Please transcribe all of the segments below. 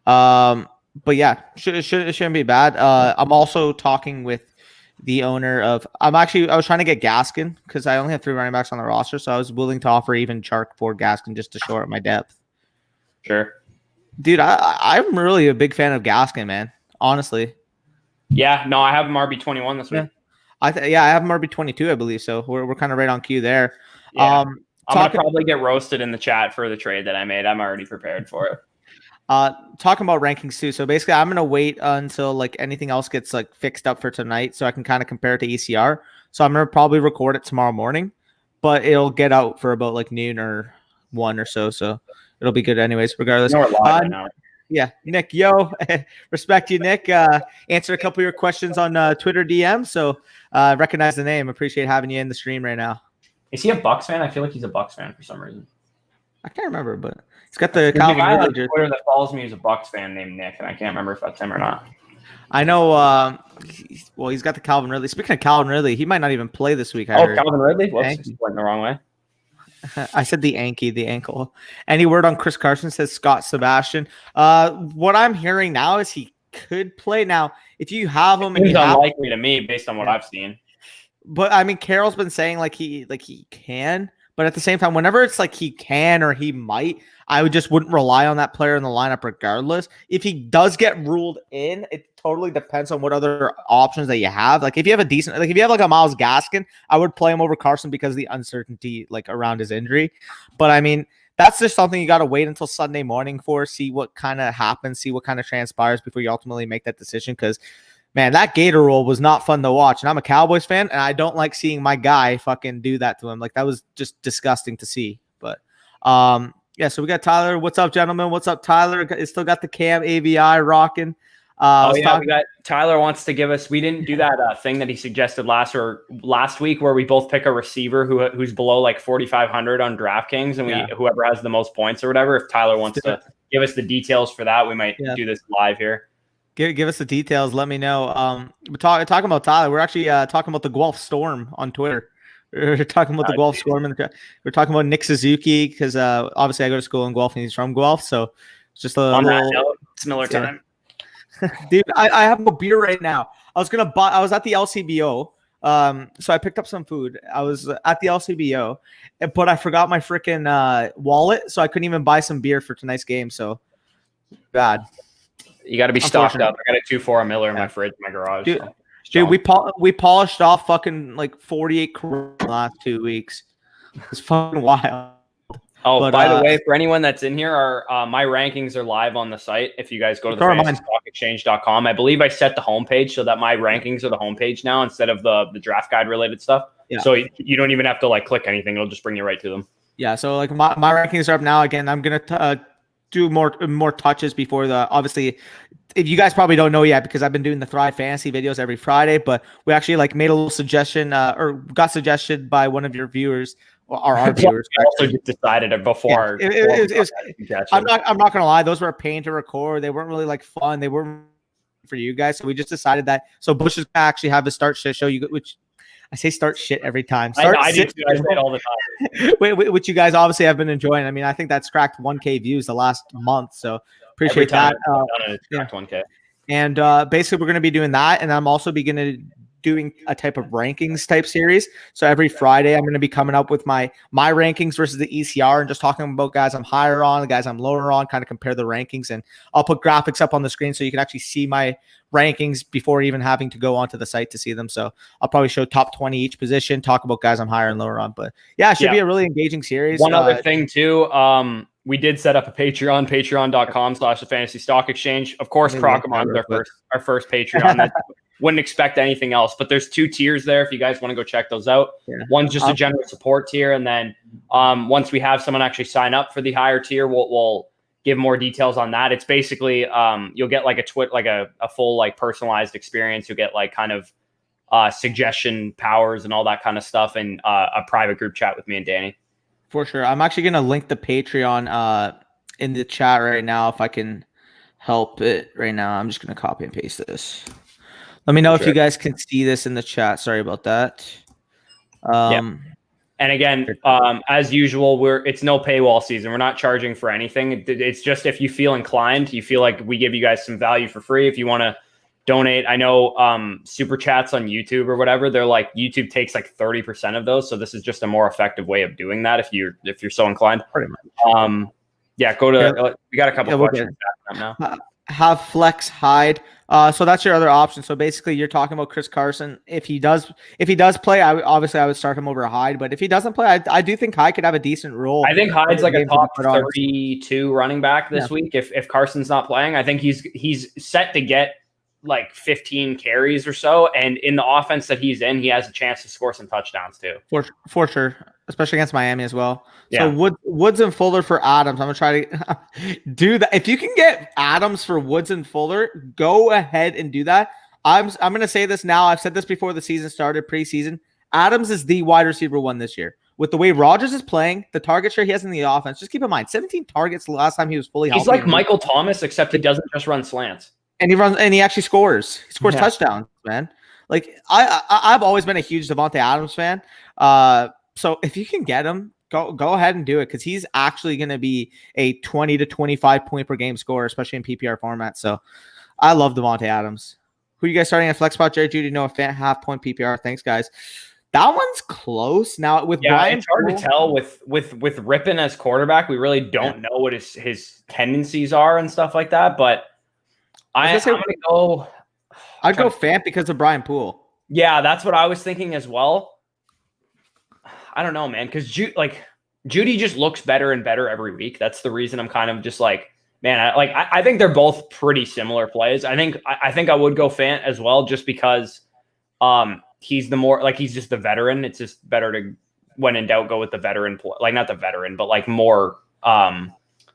But yeah, it shouldn't be bad. I'm also talking with the owner of. I was trying to get Gaskin because I only have 3 running backs on the roster, so I was willing to offer even Chark for Gaskin just to shore up my depth. Sure, dude. I'm really a big fan of Gaskin, man. Honestly. Yeah, no, I have him RB21 this week. I have him RB22, I believe. So we're kind of right on cue there. Yeah. I'm gonna probably get roasted in the chat for the trade that I made. I'm already prepared for it. Talking about rankings too. So basically, I'm gonna wait until like anything else gets like fixed up for tonight, so I can kind of compare it to ECR. So I'm gonna probably record it tomorrow morning, but it'll get out for about like noon or 1 or so. So it'll be good anyways, regardless. We're live right now. Yeah, Nick, respect you, Nick. Answered a couple of your questions on Twitter DM, so recognize the name. Appreciate having you in the stream right now. Is he a Bucks fan? I feel like he's a Bucks fan for some reason. I can't remember, but he's got the Calvin Ridley on Twitter that follows me is a Bucks fan named Nick, and I can't remember if that's him or not. I know. He's got the Calvin Ridley. Speaking of Calvin Ridley, he might not even play this week. Calvin Ridley? Whoops, went the wrong way. I said the ankle. Any word on Chris Carson? Says Scott Sebastian. What I'm hearing now is he could play. Now, if you have him, it's unlikely to me based on what I've seen. But I mean, Carroll's been saying like he can, but at the same time, whenever it's like he can or he might, I wouldn't rely on that player in the lineup regardless. If he does get ruled in, it totally depends on what other options that you have. Like if you have if you have like a Myles Gaskin, I would play him over Carson because of the uncertainty like around his injury. But I mean, that's just something you got to wait until Sunday morning for, see what kind of happens, see what kind of transpires before you ultimately make that decision. Because man, that Gator roll was not fun to watch. And I'm a Cowboys fan, and I don't like seeing my guy fucking do that to him. Like that was just disgusting to see. But yeah, so we got Tyler. What's up, gentlemen? What's up, Tyler? Still got the Cam AVI rocking. We got Tyler wants to give us. We didn't do that thing that he suggested last week, where we both pick a receiver who's below like 4,500 on DraftKings, and whoever has the most points or whatever. If Tyler wants to give us the details for that, we might do this live here. Give us the details. Let me know. We're talking about Tyler. We're actually talking about the Guelph Storm on Twitter. We're talking about the Guelph Storm. We're talking about Nick Suzuki because obviously I go to school in Guelph and he's from Guelph. So it's just on that note, it's Miller time. Dude, I have a beer right now. I was at the LCBO. So I picked up some food. I was at the LCBO, but I forgot my freaking wallet. So I couldn't even buy some beer for tonight's game. So bad. You got to be stocked up. I got a 2-4 Miller in my fridge in my garage. Dude, we polished off fucking like 48 the last 2 weeks. It's fucking wild. Oh, but, by the way, for anyone that's in here, my rankings are live on the site. If you guys go to the fantasystockexchange.com, I believe I set the homepage so that my rankings are the homepage now instead of the draft guide related stuff. Yeah. So you don't even have to like click anything; it'll just bring you right to them. Yeah. So like my rankings are up now. Again, I'm gonna do more touches before obviously. If you guys probably don't know yet because I've been doing the Thrive Fantasy videos every Friday, but we actually like made a little suggestion or got suggested by one of your viewers. Our viewers also just decided it before. I'm not gonna lie; those were a pain to record. They weren't really like fun. They weren't for you guys, so we just decided that. So Bush is gonna actually have the start shit show you, which I say start shit every time. I do too. I say it all the time. Which you guys obviously have been enjoying. I mean, I think that's cracked 1K views the last month, so appreciate that. It's cracked 1K. And basically, we're gonna be doing that, and I'm also doing a type of rankings type series. So every Friday, I'm going to be coming up with my rankings versus the ECR and just talking about guys I'm higher on, the guys I'm lower on, kind of compare the rankings. And I'll put graphics up on the screen so you can actually see my rankings before even having to go onto the site to see them. So I'll probably show top 20 each position, talk about guys I'm higher and lower on. But yeah, it should be a really engaging series. One other thing too, we did set up a Patreon, patreon.com/the Fantasy Stock Exchange. Of course, Crocomon is our first Patreon. Wouldn't expect anything else, but there's 2 tiers there if you guys want to go check those out. Yeah. One's just a general support tier, and then once we have someone actually sign up for the higher tier, we'll give more details on that. It's basically you'll get like a full like personalized experience. You'll get like kind of suggestion powers and all that kind of stuff, and a private group chat with me and Danny. For sure. I'm actually gonna link the Patreon in the chat right now if I can help it right now. I'm just gonna copy and paste this. Let me know if you guys can see this in the chat. Sorry about that. And again, as usual, it's no paywall season. We're not charging for anything. It's just if you feel inclined, you feel like we give you guys some value for free. If you want to donate, I know super chats on YouTube or whatever, they're like YouTube takes like 30% of those. So this is just a more effective way of doing that if you're so inclined. Pretty much. Yeah, go to. We got a couple questions now. Have Flex hide. So that's your other option. So basically, you're talking about Chris Carson. If he does play, I would start him over Hyde. But if he doesn't play, I do think Hyde could have a decent role. I think Hyde's like a top 32 running back this week. If Carson's not playing, I think he's set to get like 15 carries or so. And in the offense that he's in, he has a chance to score some touchdowns too. For sure, especially against Miami as well. Yeah. So Woods and Fuller for Adams. I'm gonna try to do that. If you can get Adams for Woods and Fuller, go ahead and do that. I'm gonna say this now. I've said this before the season started, preseason. Adams is the wide receiver 1 this year. With the way Rodgers is playing, the target share he has in the offense. Just keep in mind, 17 targets the last time he was fully healthy. He's like Michael Thomas, except he doesn't just run slants. And he actually scores. He scores touchdowns, man. Like I've always been a huge Devontae Adams fan. So if you can get him, go ahead and do it, because he's actually going to be a 20 to 25 point per game scorer, especially in PPR format. So I love Devontae Adams. Who you guys starting at flex spot? Jerry Judy, no half point PPR. Thanks, guys. That one's close. Now with Brian, it's hard to tell with Rippon as quarterback. We really don't know what his tendencies are and stuff like that. But I'm going to go. I'd go Fant because of Brian Poole. Yeah, that's what I was thinking as well. I don't know, man, because Judy just looks better and better every week. That's the reason I'm kind of just like, man, I think they're both pretty similar plays. I think I would go Fant as well, just because he's he's just the veteran. It's just better to, when in doubt, go with the veteran play. Not the veteran, but more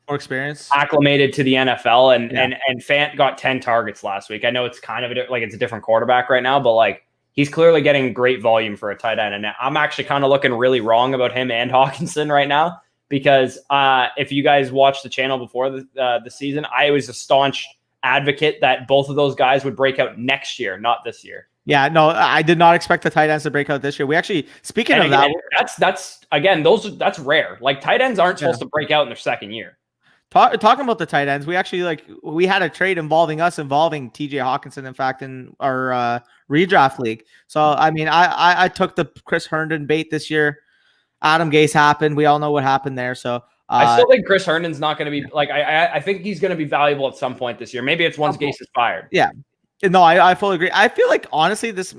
experience, acclimated to the NFL. And Fant got 10 targets last week. I know it's kind of it's a different quarterback right now, but he's clearly getting great volume for a tight end. And I'm actually kind of looking really wrong about him and Hawkinson right now, because if you guys watched the channel before the season, I was a staunch advocate that both of those guys would break out next year, not this year. Yeah, no, I did not expect the tight ends to break out this year. We actually, speaking of that, that's rare. Tight ends aren't supposed to break out in their second year. Talking about the tight ends, we actually we had a trade involving TJ Hawkinson, in fact, in our redraft league. So I mean, I took the Chris Herndon bait this year. Adam Gase happened. We all know what happened there. So I still think Chris Herndon's not going to be I think he's going to be valuable at some point this year. Maybe it's once Gase is fired. Yeah, no, I fully agree. I feel like, honestly, this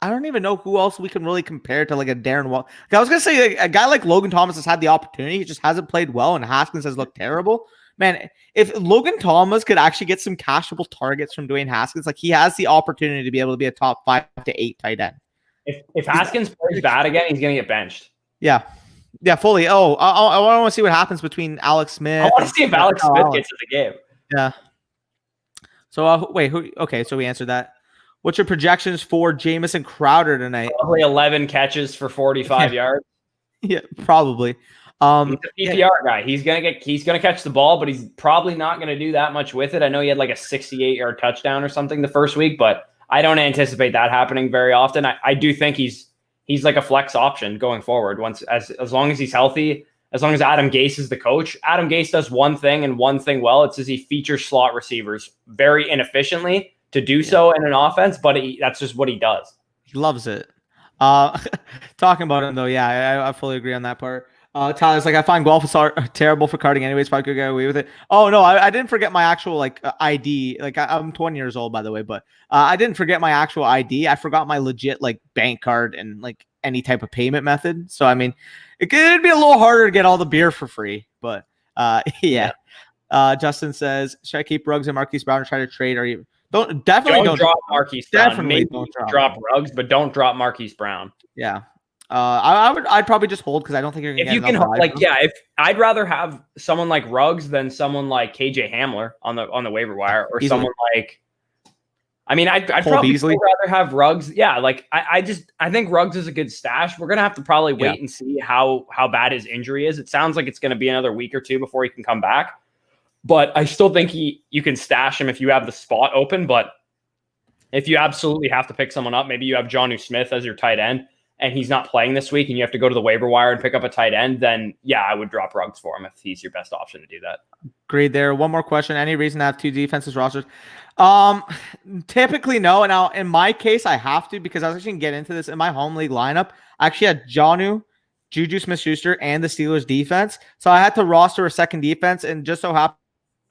I don't even know who else we can really compare to a Darren Waller. I was going to say a guy like Logan Thomas has had the opportunity. He just hasn't played well, and Haskins has looked terrible. Man, if Logan Thomas could actually get some cashable targets from Dwayne Haskins, he has the opportunity to be able to be a top 5 to 8 tight end. If Haskins plays bad again, he's going to get benched. Yeah, fully. Oh, I want to see what happens between Alex Smith. I want to see if Alex Smith gets in the game. Yeah. So wait, okay, so we answered that. What's your projections for Jamison Crowder tonight? Probably 11 catches for 45 yards. Yeah, probably. He's a PPR guy. He's gonna catch the ball, but he's probably not gonna do that much with it. I know he had a 68-yard touchdown or something the first week, but I don't anticipate that happening very often. I do think he's like a flex option going forward. As long as he's healthy, as long as Adam Gase is the coach. Adam Gase does one thing and one thing well. It's he features slot receivers very inefficiently to do so in an offense, but that's just what he does. He loves it. Talking about him though, yeah, I fully agree on that part. Tyler's I find golf is terrible for carding anyways, probably could get away with it. Oh no, I didn't forget my actual ID. I'm 20 years old, by the way, but I didn't forget my actual ID. I forgot my legit bank card and any type of payment method. So I mean, it could be a little harder to get all the beer for free, but yeah. Justin says, should I keep Ruggs and Marquise Brown and try to trade? Or you don't drop Marquise Brown. Definitely don't drop Ruggs, but don't drop Marquise Brown. Yeah. I'd probably just hold, because I don't think you're gonna get if I'd rather have someone like Ruggs than someone like KJ Hamler on the waiver wire, or someone I'd probably rather have Ruggs. Yeah, I think Ruggs is a good stash. We're gonna have to probably wait and see how bad his injury is. It sounds like it's gonna be another week or two before he can come back. But I still think you can stash him if you have the spot open. But if you absolutely have to pick someone up, maybe you have Jonnu Smith as your tight end, and he's not playing this week and you have to go to the waiver wire and pick up a tight end, then yeah, I would drop Ruggs for him if he's your best option to do that. Agreed there. One more question. Any reason to have 2 defenses rosters? Typically no. And now in my case, I have to because I was actually going to get into this. In my home league lineup, I actually had Jonnu, Juju Smith-Schuster, and the Steelers defense. So I had to roster a second defense, and just so happened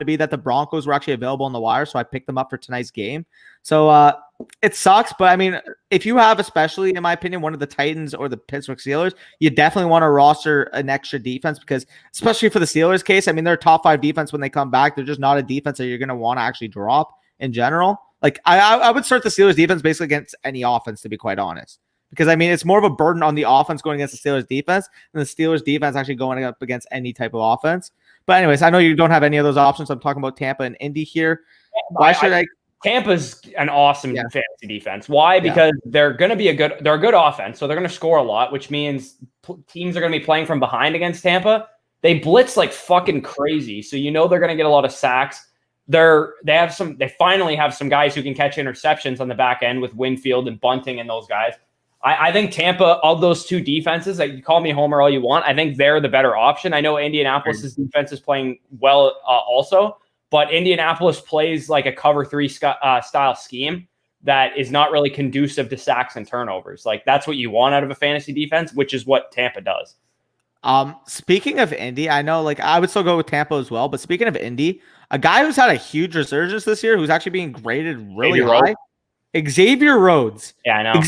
to be that the Broncos were actually available on the wire, so I picked them up for tonight's game. So it sucks, but I mean, if you have, especially in my opinion, one of the Titans or the Pittsburgh Steelers, you definitely want to roster an extra defense because, especially for the Steelers case, I mean, they're top 5 defense when they come back. They're just not a defense that you're going to want to actually drop in general. Like I would start the Steelers defense basically against any offense, to be quite honest. Because, I mean, it's more of a burden on the offense going against the Steelers defense than the Steelers defense actually going up against any type of offense. But anyways, I know you don't have any of those options. I'm talking about Tampa and Indy here. Why should I? Tampa's an awesome fantasy defense. Why? Because they're going to be a good offense. So they're going to score a lot, which means teams are going to be playing from behind against Tampa. They blitz like fucking crazy. So they're going to get a lot of sacks. They finally have some guys who can catch interceptions on the back end with Winfield and Bunting and those guys. I think Tampa, of those 2 defenses, like you call me homer all you want, I think they're the better option. I know Indianapolis' defense is playing well also, but Indianapolis plays like a cover 3 style scheme that is not really conducive to sacks and turnovers. Like that's what you want out of a fantasy defense, which is what Tampa does. Speaking of Indy, I know like I would still go with Tampa as well, but speaking of Indy, a guy who's had a huge resurgence this year, who's actually being graded really high, Xavier Rhodes. Yeah, I know.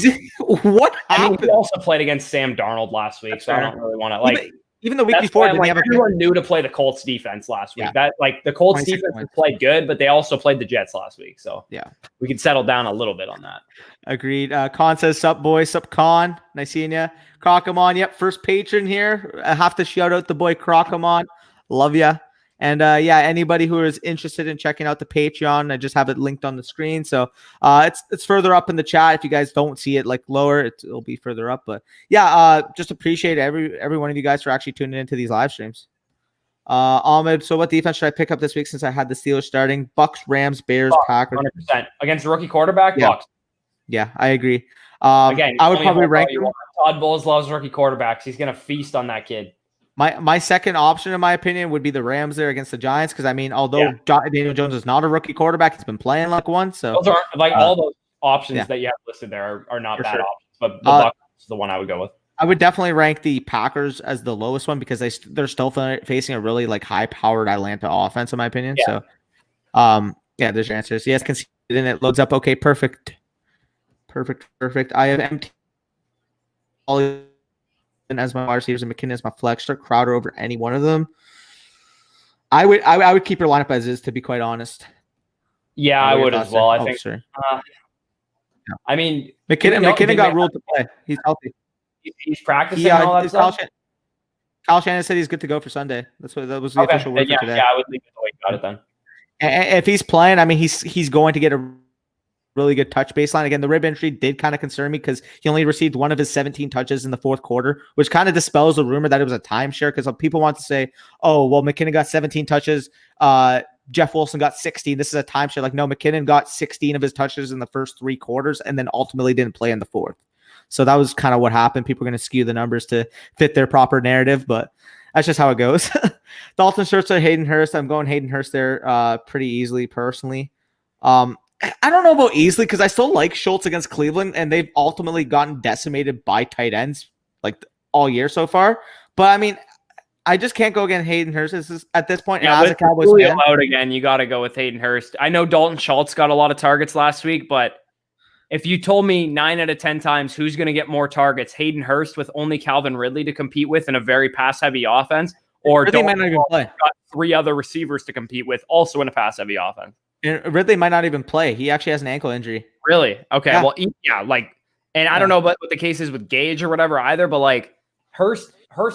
What happened? I mean, he also played against Sam Darnold last week, so I don't really want to like. Even the week before, didn't have everyone knew to play the Colts defense last week. That the Colts defense played good, but they also played the Jets last week, so yeah, we can settle down a little bit on that. Agreed. Con says, "Sup, boys? Sup, Con? Nice seeing ya. Crocomon. Yep, first patron here. I have to shout out the boy Crocomon. Love ya." And anybody who is interested in checking out the Patreon, I just have it linked on the screen. So it's further up in the chat. If you guys don't see it like lower, it'll be further up. But just appreciate every one of you guys for actually tuning into these live streams. Ahmed, so what defense should I pick up this week since I had the Steelers starting? Bucks, Rams, Bears, Packers. 100% against a rookie quarterback. Bucks. Yeah, I agree. Again, I would probably rank Todd Bowles loves rookie quarterbacks. He's gonna feast on that kid. My second option, in my opinion, would be the Rams there against the Giants because, I mean, although Daniel Jones is not a rookie quarterback, he's been playing like one. So those are like all those options that you have listed there are not bad options, but the Bucs is the one I would go with. I would definitely rank the Packers as the lowest one because they're still facing a really like high-powered Atlanta offense, in my opinion. Yeah. So, there's your answers. Yes, conceded and it loads up. Okay, perfect. I have empty as my wide receivers and McKinnon as my flex. Start Crowder over any one of them. I would keep your lineup as is, to be quite honest. Yeah, I would as well. I think. I mean, McKinnon got ruled to play. He's healthy. He's practicing all that stuff. Kyle Shannon said he's good to go for Sunday. That was the official word for today. Yeah, I would leave it the way you got it then. And if he's playing, I mean, he's going to get a really good touch baseline. Again, the rib injury did kind of concern me because he only received one of his 17 touches in the fourth quarter, which kind of dispels the rumor that it was a timeshare because people want to say, oh, well, McKinnon got 17 touches. Jeff Wilson got 16. This is a timeshare. Like, no, McKinnon got 16 of his touches in the first 3 quarters and then ultimately didn't play in the fourth. So that was kind of what happened. People are going to skew the numbers to fit their proper narrative, but that's just how it goes. Dalton Schultz or Hayden Hurst. I'm going Hayden Hurst there pretty easily personally. I don't know about easily because I still like Schultz against Cleveland, and they've ultimately gotten decimated by tight ends like all year so far. But I mean, I just can't go against Hayden Hurst at this point. Yeah, as a Cowboys fan, out again, you got to go with Hayden Hurst. I know Dalton Schultz got a lot of targets last week, but if you told me 9 out of 10 times who's going to get more targets, Hayden Hurst with only Calvin Ridley to compete with in a very pass-heavy offense, or Ridley might not even play. Got 3 other receivers to compete with, also in a pass-heavy offense. And Ridley might not even play. He actually has an ankle injury. Really? Okay. Yeah. Well, and I don't know what the case is with Gage or whatever either, but like Hurst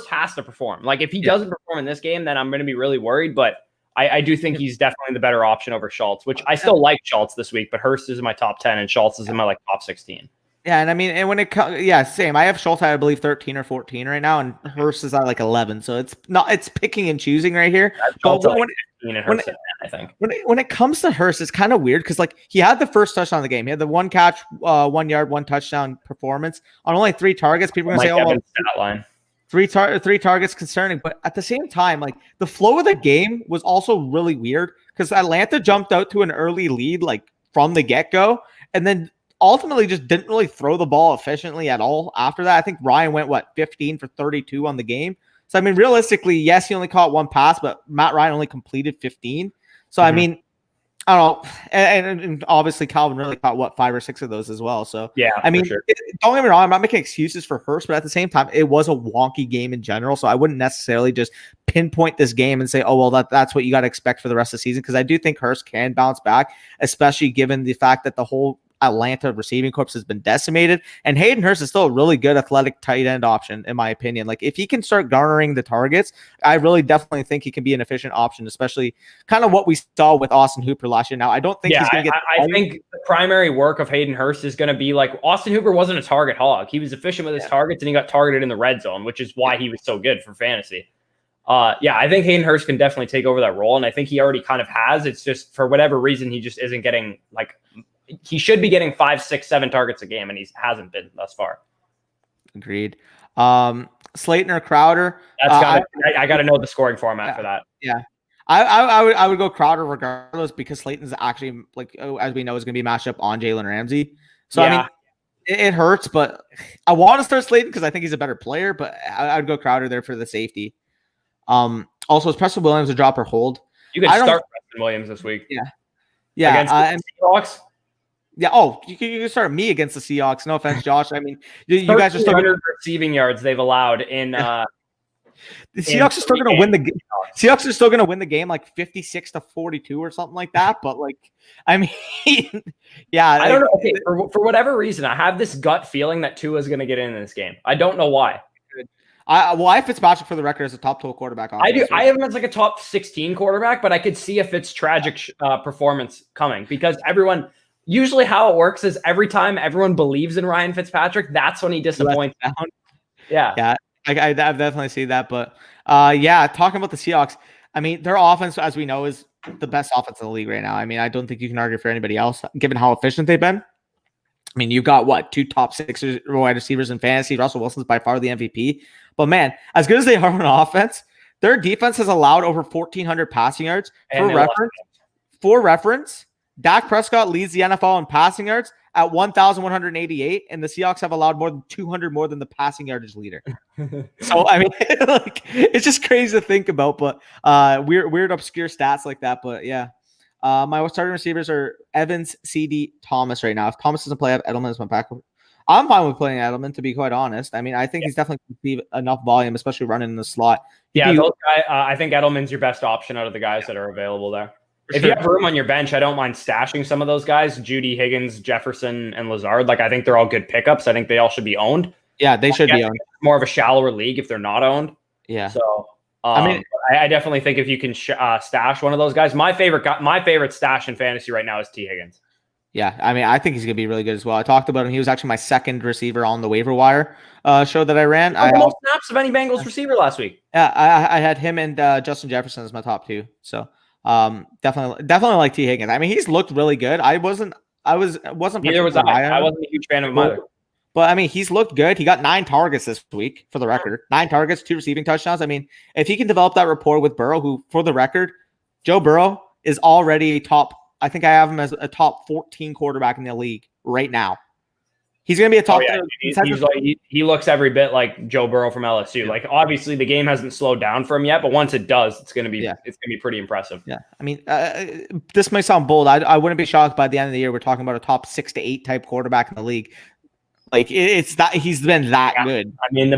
has to perform. Like if he doesn't perform in this game, then I'm going to be really worried. But I do think he's definitely the better option over Schultz, which I still like Schultz this week, but Hurst is in my top 10 and Schultz is in my like top 16. Yeah, and I mean, and when it comes, yeah, same. I have Schultz, I believe, 13 or 14 right now, and Hurst is at like 11. So it's picking and choosing right here. But Schultz at like 15 and Hurst at 10, I think. When it comes to Hurst, it's kind of weird because like he had the first touchdown of the game. He had the one catch, 1 yard, one touchdown performance on only 3 targets. People are gonna say, "Oh, well, stat line. three targets concerning." But at the same time, like the flow of the game was also really weird because Atlanta jumped out to an early lead like from the get go, and then ultimately just didn't really throw the ball efficiently at all after that. I think Ryan went 15 for 32 on the game. So I mean, realistically, yes, he only caught one pass, but Matt Ryan only completed 15. So I mean, I don't know, and obviously Calvin really caught 5 or 6 of those as well. So yeah, I mean, sure. Don't get me wrong, I'm not making excuses for Hurst, but at the same time, it was a wonky game in general. So I wouldn't necessarily just pinpoint this game and say, oh well, that's what you got to expect for the rest of the season, because I do think Hurst can bounce back, especially given the fact that the whole Atlanta receiving corps has been decimated, and Hayden Hurst is still a really good athletic tight end option in my opinion. Like if he can start garnering the targets, I really definitely think he can be an efficient option, especially kind of what we saw with Austin Hooper last year. Now I don't think he's going to get. I think the primary work of Hayden Hurst is going to be like Austin Hooper wasn't a target hog. He was efficient with his targets, and he got targeted in the red zone, which is why he was so good for fantasy. I think Hayden Hurst can definitely take over that role, and I think he already kind of has. It's just for whatever reason he just isn't getting like. He should be getting 5, 6, 7 targets a game, and he hasn't been thus far. Agreed. Slayton or Crowder? I got to know the scoring format for that. Yeah, I would go Crowder regardless, because Slayton's actually, like, as we know, is going to be matched up on Jalen Ramsey. So I mean, it hurts, but I want to start Slayton because I think he's a better player. But I would go Crowder there for the safety. Also, is Preston Williams a drop or hold? You can start Preston Williams this week. Yeah. Against the Seahawks. Yeah. Oh, you can start me against the Seahawks. No offense, Josh. I mean, you guys are still 100 receiving yards they've allowed in. The Seahawks are still going to win the game. Seahawks are still going to win the game like 56-42 or something like that. But like, I mean, yeah. I don't know. Okay, for whatever reason, I have this gut feeling that Tua is going to get in this game. I don't know why. I have Fitzpatrick for the record as a top 12 quarterback. I do. I have him as like a top 16 quarterback, but I could see a Fitztragic performance coming, because usually how it works is every time everyone believes in Ryan Fitzpatrick, that's when he disappoints. Yeah. I definitely see that. But talking about the Seahawks, I mean, their offense, as we know, is the best offense in the league right now. I mean, I don't think you can argue for anybody else, given how efficient they've been. I mean, you've got 2 top 6 wide receivers in fantasy. Russell Wilson's by far the MVP. But man, as good as they are on offense, their defense has allowed over 1,400 passing yards. For reference, Dak Prescott leads the NFL in passing yards at 1,188, and the Seahawks have allowed more than 200 more than the passing yardage leader. So I mean, like, it's just crazy to think about, but weird obscure stats like that. But yeah, my starting receivers are Evans, CD, Thomas right now. If Thomas doesn't play, I have Edelman as my backup. I'm fine with playing Edelman, to be quite honest. I mean, I think he's definitely going to see enough volume, especially running in the slot. Those guys, I think Edelman's your best option out of the guys that are available there. If you have room on your bench, I don't mind stashing some of those guys. Judy, Higgins, Jefferson, and Lazard. Like, I think they're all good pickups. I think they all should be owned. Yeah, they should be owned. More of a shallower league if they're not owned. Yeah. So, I definitely think if you can stash one of those guys. My favorite stash in fantasy right now is T. Higgins. Yeah, I mean, I think he's going to be really good as well. I talked about him. He was actually my second receiver on the waiver wire show that I ran. I had most snaps of any Bengals receiver last week. Yeah, I had him and Justin Jefferson as my top 2. So definitely like T. Higgins. I mean, he's looked really good. I wasn't. Neither was I. I wasn't a huge fan of him either. But I mean, he's looked good. He got 9 targets this week, for the record. 9 targets, 2 receiving touchdowns. I mean, if he can develop that rapport with Burrow, who, for the record, Joe Burrow is already a top. I think I have him as a top 14 quarterback in the league right now. He's going to be a top. He looks every bit like Joe Burrow from LSU. Yeah. Like, obviously, the game hasn't slowed down for him yet, but once it does, it's going to be pretty impressive. Yeah, I mean, this might sound bold. I wouldn't be shocked by the end of the year we're talking about a top 6 to 8 type quarterback in the league. Like, it's that he's been that good. I mean, the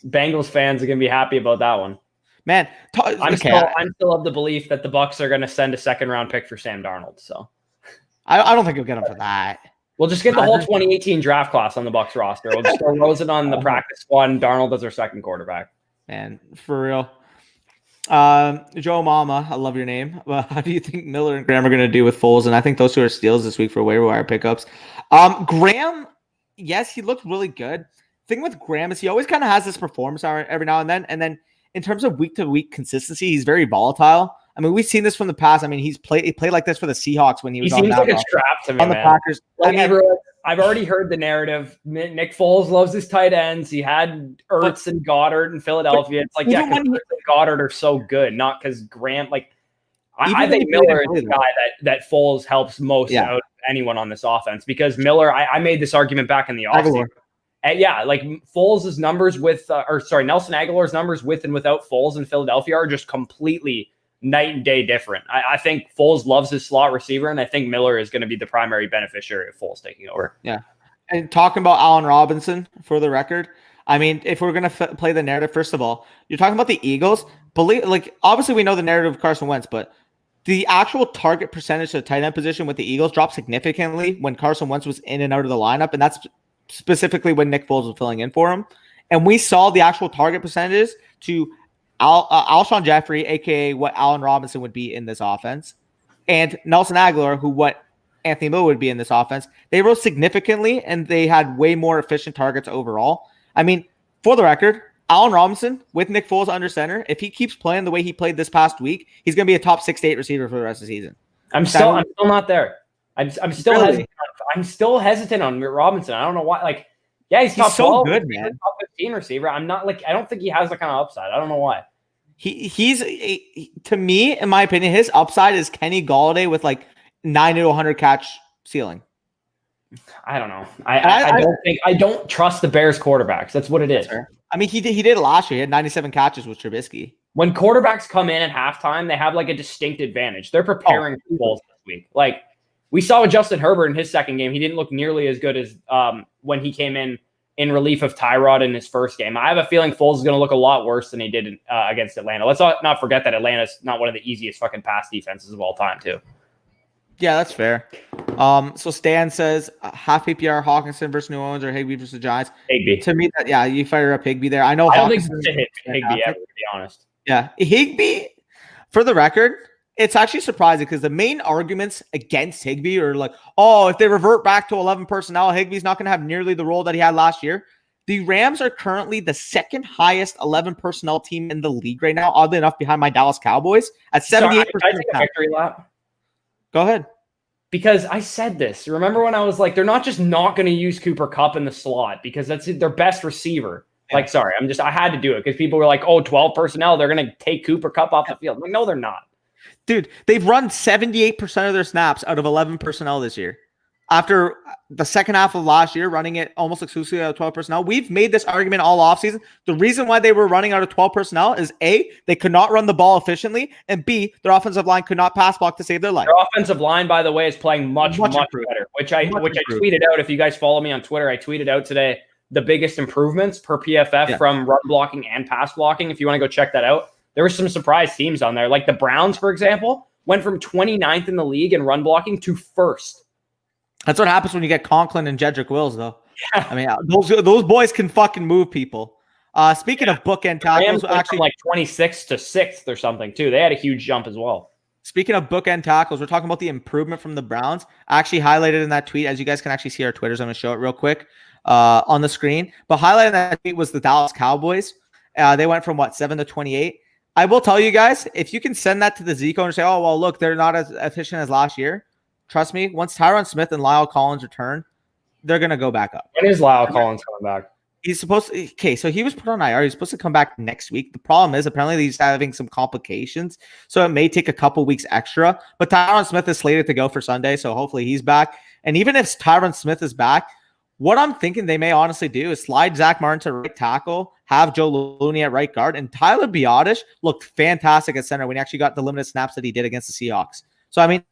Bengals fans are going to be happy about that one. Man, I'm still of the belief that the Bucs are going to send a 2nd-round pick for Sam Darnold. So I don't think you'll get him for that. We'll just get the whole 2018 draft class on the Bucs roster. We'll just throw Rosen on the practice squad and Darnold as our 2nd quarterback. Man, for real. Joe Mama, I love your name. Well, how do you think Miller and Graham are going to do with Foles? And I think those 2 are steals this week for waiver wire pickups. Graham, yes, he looked really good. Thing with Graham is he always kind of has this performance every now and then. And then in terms of week to week consistency, he's very volatile. I mean, we've seen this from the past. I mean, he played like this for the Seahawks when he was seems like a trap to me, on the Packers. Like, I've already heard the narrative. Nick Foles loves his tight ends. He had Ertz and Goddard in Philadelphia. It's like, yeah, because Ertz and Goddard are so good, not because Graham. Like, I think Miller is the guy that Foles helps most out of anyone on this offense, because Miller, I made this argument back in the offseason. Yeah, like Foles' numbers Nelson Aguilar's numbers with and without Foles in Philadelphia are just completely night and day different. I think Foles loves his slot receiver, and I think Miller is going to be the primary beneficiary of Foles taking over. Yeah. And talking about Allen Robinson, for the record, I mean, if we're going to play the narrative, first of all, you're talking about the Eagles. Obviously we know the narrative of Carson Wentz, but the actual target percentage to the tight end position with the Eagles dropped significantly when Carson Wentz was in and out of the lineup, and that's specifically when Nick Foles was filling in for him. And we saw the actual target percentages to Alshon Jeffrey, a.k.a. what Allen Robinson would be in this offense, and Nelson Aguilar, what Anthony Miller would be in this offense. They rose significantly, and they had way more efficient targets overall. I mean, for the record, Allen Robinson, with Nick Foles under center, if he keeps playing the way he played this past week, he's going to be a top 6 to 8 receiver for the rest of the season. I'm still not there. I'm still hesitant. I'm still hesitant on Robinson. I don't know why. Like, yeah, he's top 12, good, man. Top 15 receiver. I'm not I don't think he has the kind of upside. I don't know why. He's to me, in my opinion, his upside is Kenny Golladay with like 90 to 100 catch ceiling. I don't know. I don't trust the Bears quarterbacks. That's what it is. I mean, he did last year. He had 97 catches with Trubisky. When quarterbacks come in at halftime, they have like a distinct advantage. They're preparing for Foles this week. Like, we saw with Justin Herbert in his second game, he didn't look nearly as good as when he came in relief of Tyrod in his first game. I have a feeling Foles is going to look a lot worse than he did against Atlanta. Let's not forget that Atlanta's not one of the easiest fucking pass defenses of all time, too. Yeah, that's fair. So Stan says half PPR Hawkinson versus New Orleans or Higbee versus the Giants. Higbee. To me, you fire up Higbee there. I don't think it's a hit Higbee ever, to be honest. Yeah, Higbee, for the record, it's actually surprising because the main arguments against Higbee are like, if they revert back to 11 personnel, Higbee's not going to have nearly the role that he had last year. The Rams are currently the second highest 11 personnel team in the league right now, oddly enough, behind my Dallas Cowboys at 78%. Can I take a victory lap? Go ahead. Because I said this. Remember when I was like, they're not just not going to use Cooper Kupp in the slot because that's their best receiver. Yeah. Like, sorry, I had to do it because people were like, 12 personnel, they're going to take Cooper Kupp off the field. I'm like, no, they're not. Dude, they've run 78% of their snaps out of 11 personnel this year. After the second half of last year, running it almost exclusively out of 12 personnel, we've made this argument all offseason. The reason why they were running out of 12 personnel is A, they could not run the ball efficiently, and B, their offensive line could not pass block to save their life. Their offensive line, by the way, is playing much better, which I tweeted out. If you guys follow me on Twitter, I tweeted out today the biggest improvements per PFF from run blocking and pass blocking. If you want to go check that out, there were some surprise teams on there. Like the Browns, for example, went from 29th in the league in run blocking to 1st. That's what happens when you get Conklin and Jedrick Wills, though. Yeah. I mean, those boys can fucking move people. Speaking of bookend tackles, actually like 26th to 6th or something, too. They had a huge jump as well. Speaking of bookend tackles, we're talking about the improvement from the Browns. I actually highlighted in that tweet, as you guys can actually see our Twitters. I'm going to show it real quick on the screen. But highlighted in that tweet was the Dallas Cowboys. They went from, 7 to 28. I will tell you guys, if you can send that to the Zico and say, look, they're not as efficient as last year. Trust me, once Tyron Smith and Lyle Collins return, they're going to go back up. When is Lyle Collins coming back? He's supposed to, so he was put on IR. He's supposed to come back next week. The problem is apparently he's having some complications, so it may take a couple weeks extra. But Tyron Smith is slated to go for Sunday, so hopefully he's back. And even if Tyron Smith is back, what I'm thinking they may honestly do is slide Zach Martin to right tackle, have Joe Looney at right guard, and Tyler Biotish looked fantastic at center when he actually got the limited snaps that he did against the Seahawks. So, I mean,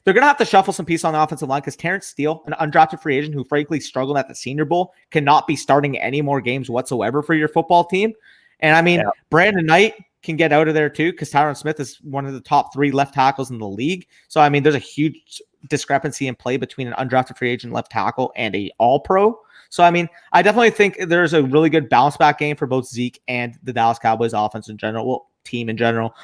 they're going to have to shuffle some pieces on the offensive line because Terrence Steele, an undrafted free agent who frankly struggled at the Senior Bowl, cannot be starting any more games whatsoever for your football team. And I mean, Brandon Knight can get out of there too because Tyron Smith is one of the top 3 left tackles in the league. So, I mean, there's a huge discrepancy in play between an undrafted free agent left tackle and a all-pro. So, I mean, I definitely think there's a really good bounce back game for both Zeke and the Dallas Cowboys offense in general. Well, team in general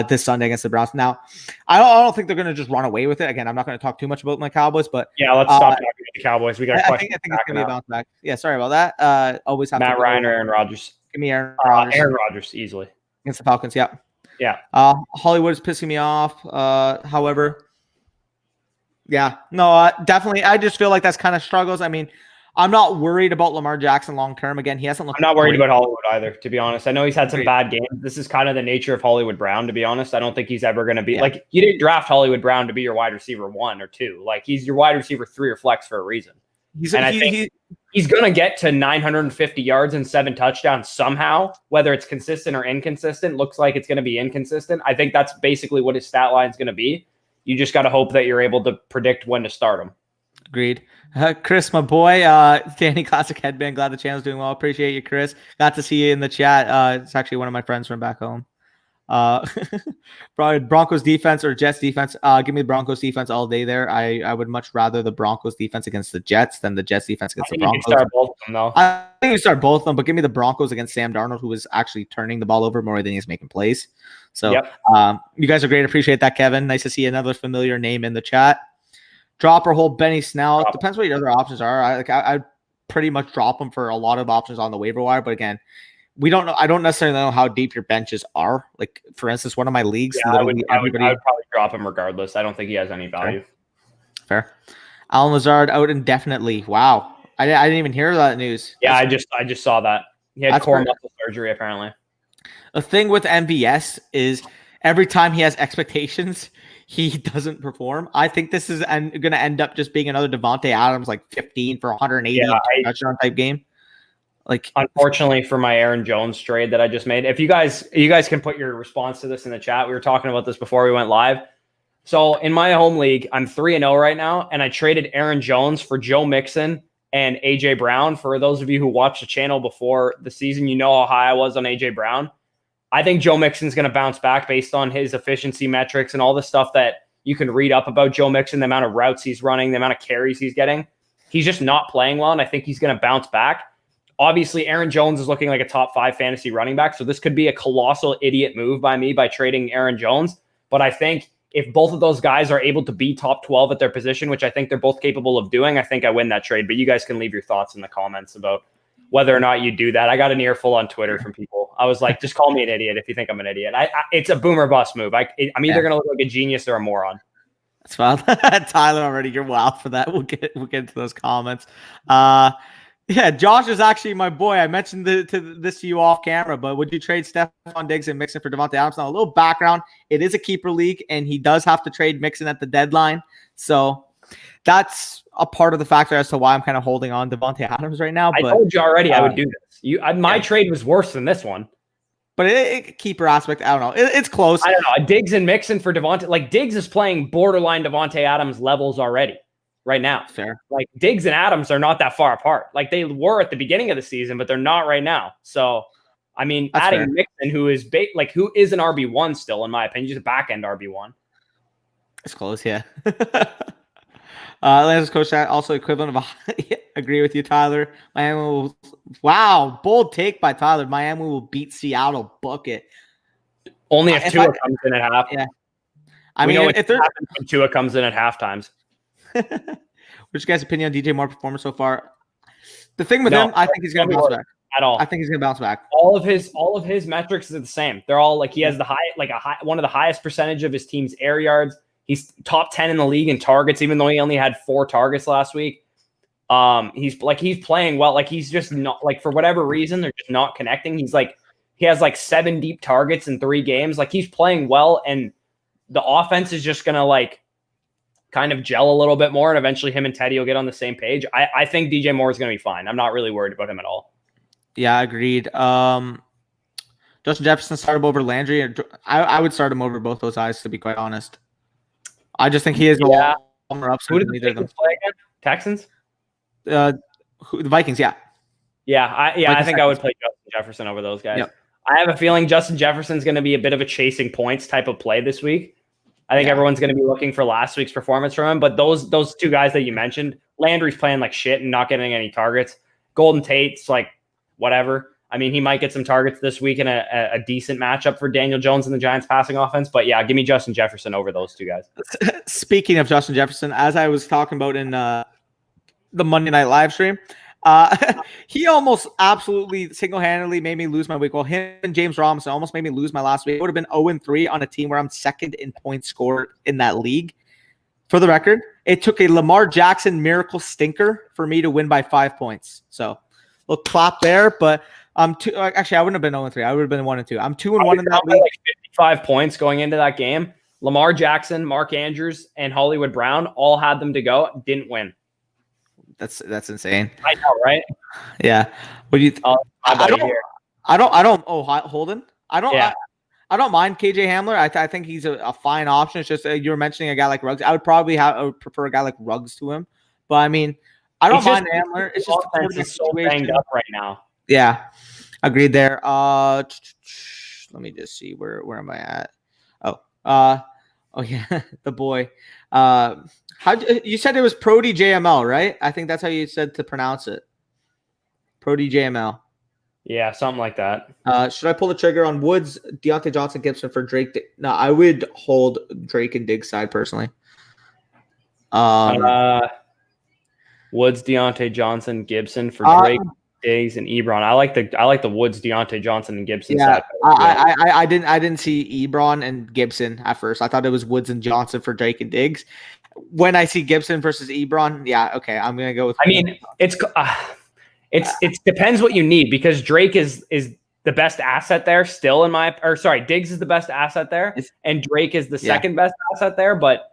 this Sunday against the Browns. Now, I don't think they're going to just run away with it. Again, I'm not going to talk too much about my Cowboys, but yeah, let's stop talking the Cowboys. We got a I question. think it's gonna be a bounce back. Yeah, sorry about that. Always have Matt to Ryan or Aaron Rodgers. Give me Aaron Rodgers. Aaron Rodgers easily Against the Falcons. Yeah. Yeah. Hollywood is pissing me off. However, yeah, no, definitely. I just feel like that's kind of struggles. I mean, I'm not worried about Lamar Jackson long term. Again, he hasn't looked. I'm not worried about Hollywood either, to be honest. I know he's had some bad games. This is kind of the nature of Hollywood Brown, to be honest. I don't think he's ever going to be like, you didn't draft Hollywood Brown to be your wide receiver 1 or 2. Like, he's your wide receiver 3 or flex for a reason. I think he's going to get to 950 yards and 7 touchdowns somehow, whether it's consistent or inconsistent. Looks like it's going to be inconsistent. I think that's basically what his stat line is going to be. You just got to hope that you're able to predict when to start him. Agreed. Chris, my boy, Danny Classic Headband. Glad the channel's doing well. Appreciate you, Chris. Got to see you in the chat. It's actually one of my friends from back home. Probably Broncos defense or Jets defense. Give me the Broncos defense all day there. I would much rather the Broncos defense against the Jets than the Jets defense against the Broncos. You can start both of them, though. I think you start both of them, but give me the Broncos against Sam Darnold, who is actually turning the ball over more than he's making plays. So you guys are great. Appreciate that, Kevin. Nice to see another familiar name in the chat. Drop or hold Benny Snell. It depends what your other options are. I pretty much drop them for a lot of options on the waiver wire, but again, we don't know. I don't necessarily know how deep your benches are. Like, for instance, one of my leagues, I would probably drop him regardless. I don't think he has any value. Fair. Alan Lazard out indefinitely. Wow. I didn't even hear that news. Yeah, I just saw that. He had core muscle surgery, apparently. The thing with MVS is every time he has expectations, he doesn't perform. I think this is going to end up just being another Devontae Adams, like 15 for 180 touchdown type game. Like, unfortunately for my Aaron Jones trade that I just made, if you guys can put your response to this in the chat. We were talking about this before we went live. So in my home league, I'm 3-0 right now, and I traded Aaron Jones for Joe Mixon and AJ Brown. For those of you who watched the channel before the season, you know how high I was on AJ Brown. I think Joe Mixon's going to bounce back based on his efficiency metrics and all the stuff that you can read up about Joe Mixon, the amount of routes he's running, the amount of carries he's getting. He's just not playing well, and I think he's going to bounce back. Obviously, Aaron Jones is looking like a top 5 fantasy running back, so this could be a colossal idiot move by me by trading Aaron Jones. But I think if both of those guys are able to be top 12 at their position, which I think they're both capable of doing, I think I win that trade. But you guys can leave your thoughts in the comments about whether or not you do that. I got an earful on Twitter from people. I was like, just call me an idiot if you think I'm an idiot. It's a boomer bust move. I'm either going to look like a genius or a moron. That's fine. Tyler, already, you're wild for that. We'll get into those comments. Yeah, Josh is actually my boy. I mentioned this to you off camera, but would you trade Stephon Diggs and Mixon for Devontae Adams? Now, a little background. It is a keeper league, and he does have to trade Mixon at the deadline. So that's a part of the factor as to why I'm kind of holding on Devontae Adams right now. But, I told you already I would do this. My trade was worse than this one. But keeper aspect, I don't know. It's close. I don't know. Diggs and Mixon for Devontae. Like, Diggs is playing borderline Devontae Adams levels already. Right now. Fair. Like, Diggs and Adams are not that far apart. Like, they were at the beginning of the season, but they're not right now. So, I mean, that's adding fair. Mixon, who is an RB1 still, in my opinion, just a back end RB1. It's close, yeah. Atlanta's coach that also equivalent of agree with you, Tyler. Miami will, wow, bold take by Tyler. Miami will beat Seattle bucket. Only if Tua comes in at half. Yeah. I mean, if Tua comes in at half times. What's your guys' opinion on DJ Moore's performance so far? The thing with him, I think he's going to bounce back. At all. I think he's going to bounce back. All of his metrics are the same. They're all like, he has one of the highest percentage of his team's air yards. He's top 10 in the league in targets, even though he only had 4 targets last week. He's playing well. Like, he's just not, like, for whatever reason, they're just not connecting. He has like 7 deep targets in 3 games. Like, he's playing well, and the offense is just going to kind of gel a little bit more, and eventually him and Teddy will get on the same page. I think DJ Moore is going to be fine. I'm not really worried about him at all. Yeah, agreed. Justin Jefferson started over Landry. I would start him over both those guys, to be quite honest. I just think he is a lot more upside. Who did the Vikings play again? Texans? The Vikings, yeah. I think I would play Justin Jefferson over those guys. Yep. I have a feeling Justin Jefferson's going to be a bit of a chasing points type of play this week. I think everyone's going to be looking for last week's performance from him. But those 2 guys that you mentioned, Landry's playing like shit and not getting any targets. Golden Tate's like whatever. I mean, he might get some targets this week in a decent matchup for Daniel Jones and the Giants passing offense. But yeah, give me Justin Jefferson over those 2 guys. Speaking of Justin Jefferson, as I was talking about in the Monday night live stream. He almost absolutely single-handedly made me lose my week. Well, him and James Robinson almost made me lose my last week. I would have been 0-3 on a team where I'm second in points scored in that league. For the record, it took a Lamar Jackson miracle stinker for me to win by 5 points. So, little clap there. But actually, I wouldn't have been 0-3. I would have been 1-2. I'm 2-1 in that league. Like 55 points going into that game. Lamar Jackson, Mark Andrews, and Hollywood Brown all had them to go. Didn't win. That's insane. I know, right? Yeah. What do you? I don't. Oh, Holden. I don't. Yeah. I don't mind KJ Hamler. I think he's a fine option. It's just you were mentioning a guy like Ruggs. I would prefer a guy like Ruggs to him. But I mean, I don't mind Hamler. It's just the so banged up right now. Yeah, agreed there. Let me just see where am I at? Oh yeah, the boy. How you said it was Prody JML, right? I think that's how you said to pronounce it. Prody JML. Yeah, something like that. Should I pull the trigger on Woods, Deontay Johnson, Gibson for Drake? No, I would hold Drake and Diggs side personally. Woods, Deontay Johnson, Gibson for Drake, Diggs, and Ebron. I like the Woods, Deontay Johnson, and Gibson side. I didn't see Ebron and Gibson at first. I thought it was Woods and Johnson for Drake and Diggs. When I see Gibson versus Ebron, yeah, okay, I'm gonna go with. I mean, it depends what you need because Drake is the best asset there still Diggs is the best asset there and Drake is the second best asset there. But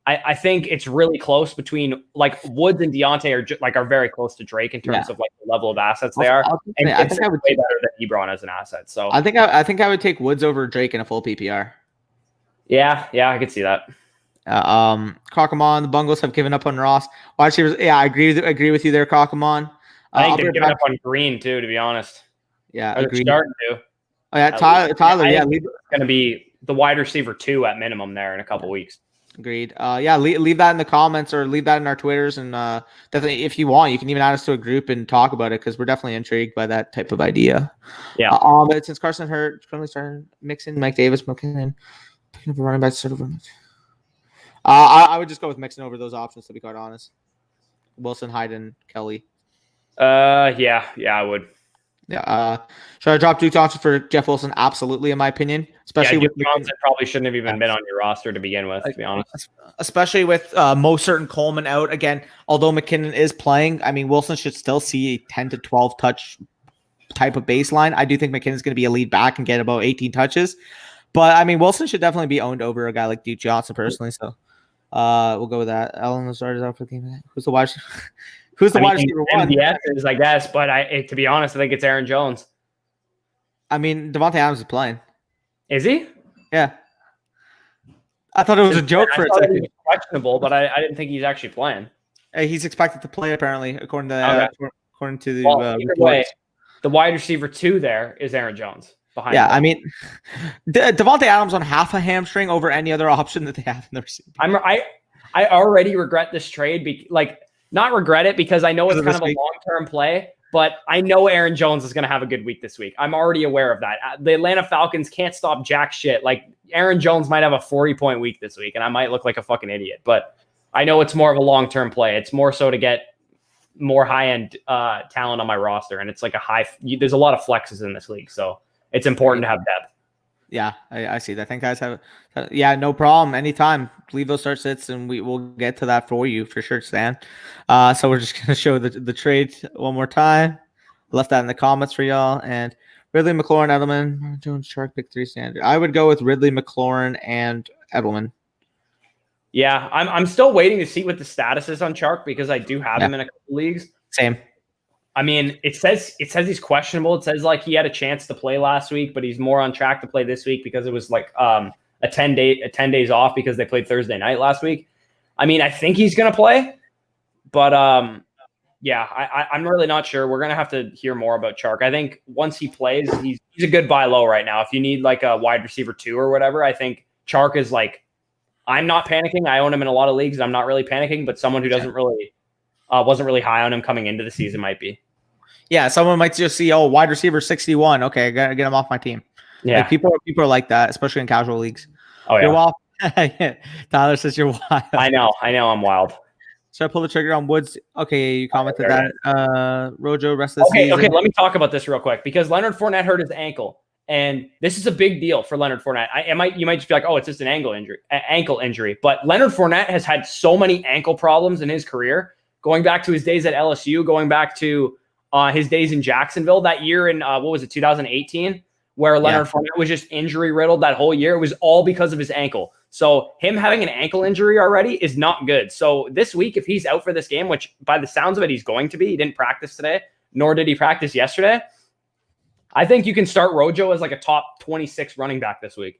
I think it's really close between like Woods and Deontay are very close to Drake in terms of like the level of assets they are. And I think I would way better than Ebron as an asset. So I think I would take Woods over Drake in a full PPR. Yeah, I could see that. Kakamon, the Bungles have given up on Ross. Wide receivers, yeah, I agree with you there, Kakamon. I think they're giving up on Green too, to be honest. Yeah, they're starting to. Oh yeah, Tyler. Yeah, it's going to be the wide receiver 2 at minimum there in a couple weeks. Agreed. Leave that in the comments or leave that in our Twitters, and definitely if you want, you can even add us to a group and talk about it because we're definitely intrigued by that type of idea. Yeah. But since Carson hurt, currently starting Mixon, Mike Davis, Mixon, picking up a running back sort of. I would just go with Mixon over those options to be quite honest. Wilson, Hayden, Kelly. Yeah, I would. Yeah. Should I drop Duke Johnson for Jeff Wilson? Absolutely, in my opinion. Especially Duke Johnson probably shouldn't have even been on your roster to begin with, to be honest. Especially with most certain Coleman out. Again, although McKinnon is playing, I mean, Wilson should still see a 10 to 12 touch type of baseline. I do think McKinnon's going to be a lead back and get about 18 touches. But, I mean, Wilson should definitely be owned over a guy like Duke Johnson personally. So, we'll go with that. Ellen started out for the game. Who's the wide receiver one? Yes, I guess, but to be honest, I think it's Aaron Jones. I mean, Devontae Adams is playing. Is he? Yeah. I thought it was a joke for a second. He was questionable, but I didn't think he's actually playing. He's expected to play apparently, according to the either way, the wide receiver 2 there is Aaron Jones. Yeah, I mean, Devontae Adams on half a hamstring over any other option that they have in the receiver. I already regret this trade. Not regret it because I know it's kind of a long-term play, but I know Aaron Jones is going to have a good week this week. I'm already aware of that. The Atlanta Falcons can't stop jack shit. Like Aaron Jones might have a 40-point week this week, and I might look like a fucking idiot. But I know it's more of a long-term play. It's more so to get more high-end talent on my roster, and it's like there's a lot of flexes in this league, so it's important to have depth. Yeah, I see that. I think guys have. Yeah, no problem. Anytime. Leave those start sits, and we will get to that for you for sure, Stan. So we're just going to show the trade one more time. Left that in the comments for y'all. And Ridley, McLaurin, Edelman, Jones, Shark, pick 3 standard. I would go with Ridley, McLaurin, and Edelman. Yeah, I'm still waiting to see what the status is on Chark because I do have him in a couple leagues. Same. I mean, it says he's questionable. It says like he had a chance to play last week, but he's more on track to play this week because it was like a 10 days off because they played Thursday night last week. I mean, I think he's gonna play, but I'm really not sure. We're gonna have to hear more about Chark. I think once he plays, he's a good buy low right now. If you need like a wide receiver 2 or whatever, I think Chark is like. I'm not panicking. I own him in a lot of leagues. And I'm not really panicking, but someone who doesn't really wasn't really high on him coming into the season might be. Yeah, someone might just see, wide receiver 61. Okay, I gotta get him off my team. Yeah, like people are like that, especially in casual leagues. Oh yeah. You're wild. Tyler says you're wild. I know. I'm wild. Should I pull the trigger on Woods? Okay, you commented that. Rojo, rest of the season. Okay, let me talk about this real quick because Leonard Fournette hurt his ankle. And this is a big deal for Leonard Fournette. You might just be like, oh, it's just an ankle injury. But Leonard Fournette has had so many ankle problems in his career, going back to his days at LSU, going back to his days in Jacksonville that year in, 2018, where Leonard Fournette was just injury riddled that whole year. It was all because of his ankle. So him having an ankle injury already is not good. So this week, if he's out for this game, which by the sounds of it, he's going to be, he didn't practice today, nor did he practice yesterday. I think you can start Rojo as like a top 26 running back this week.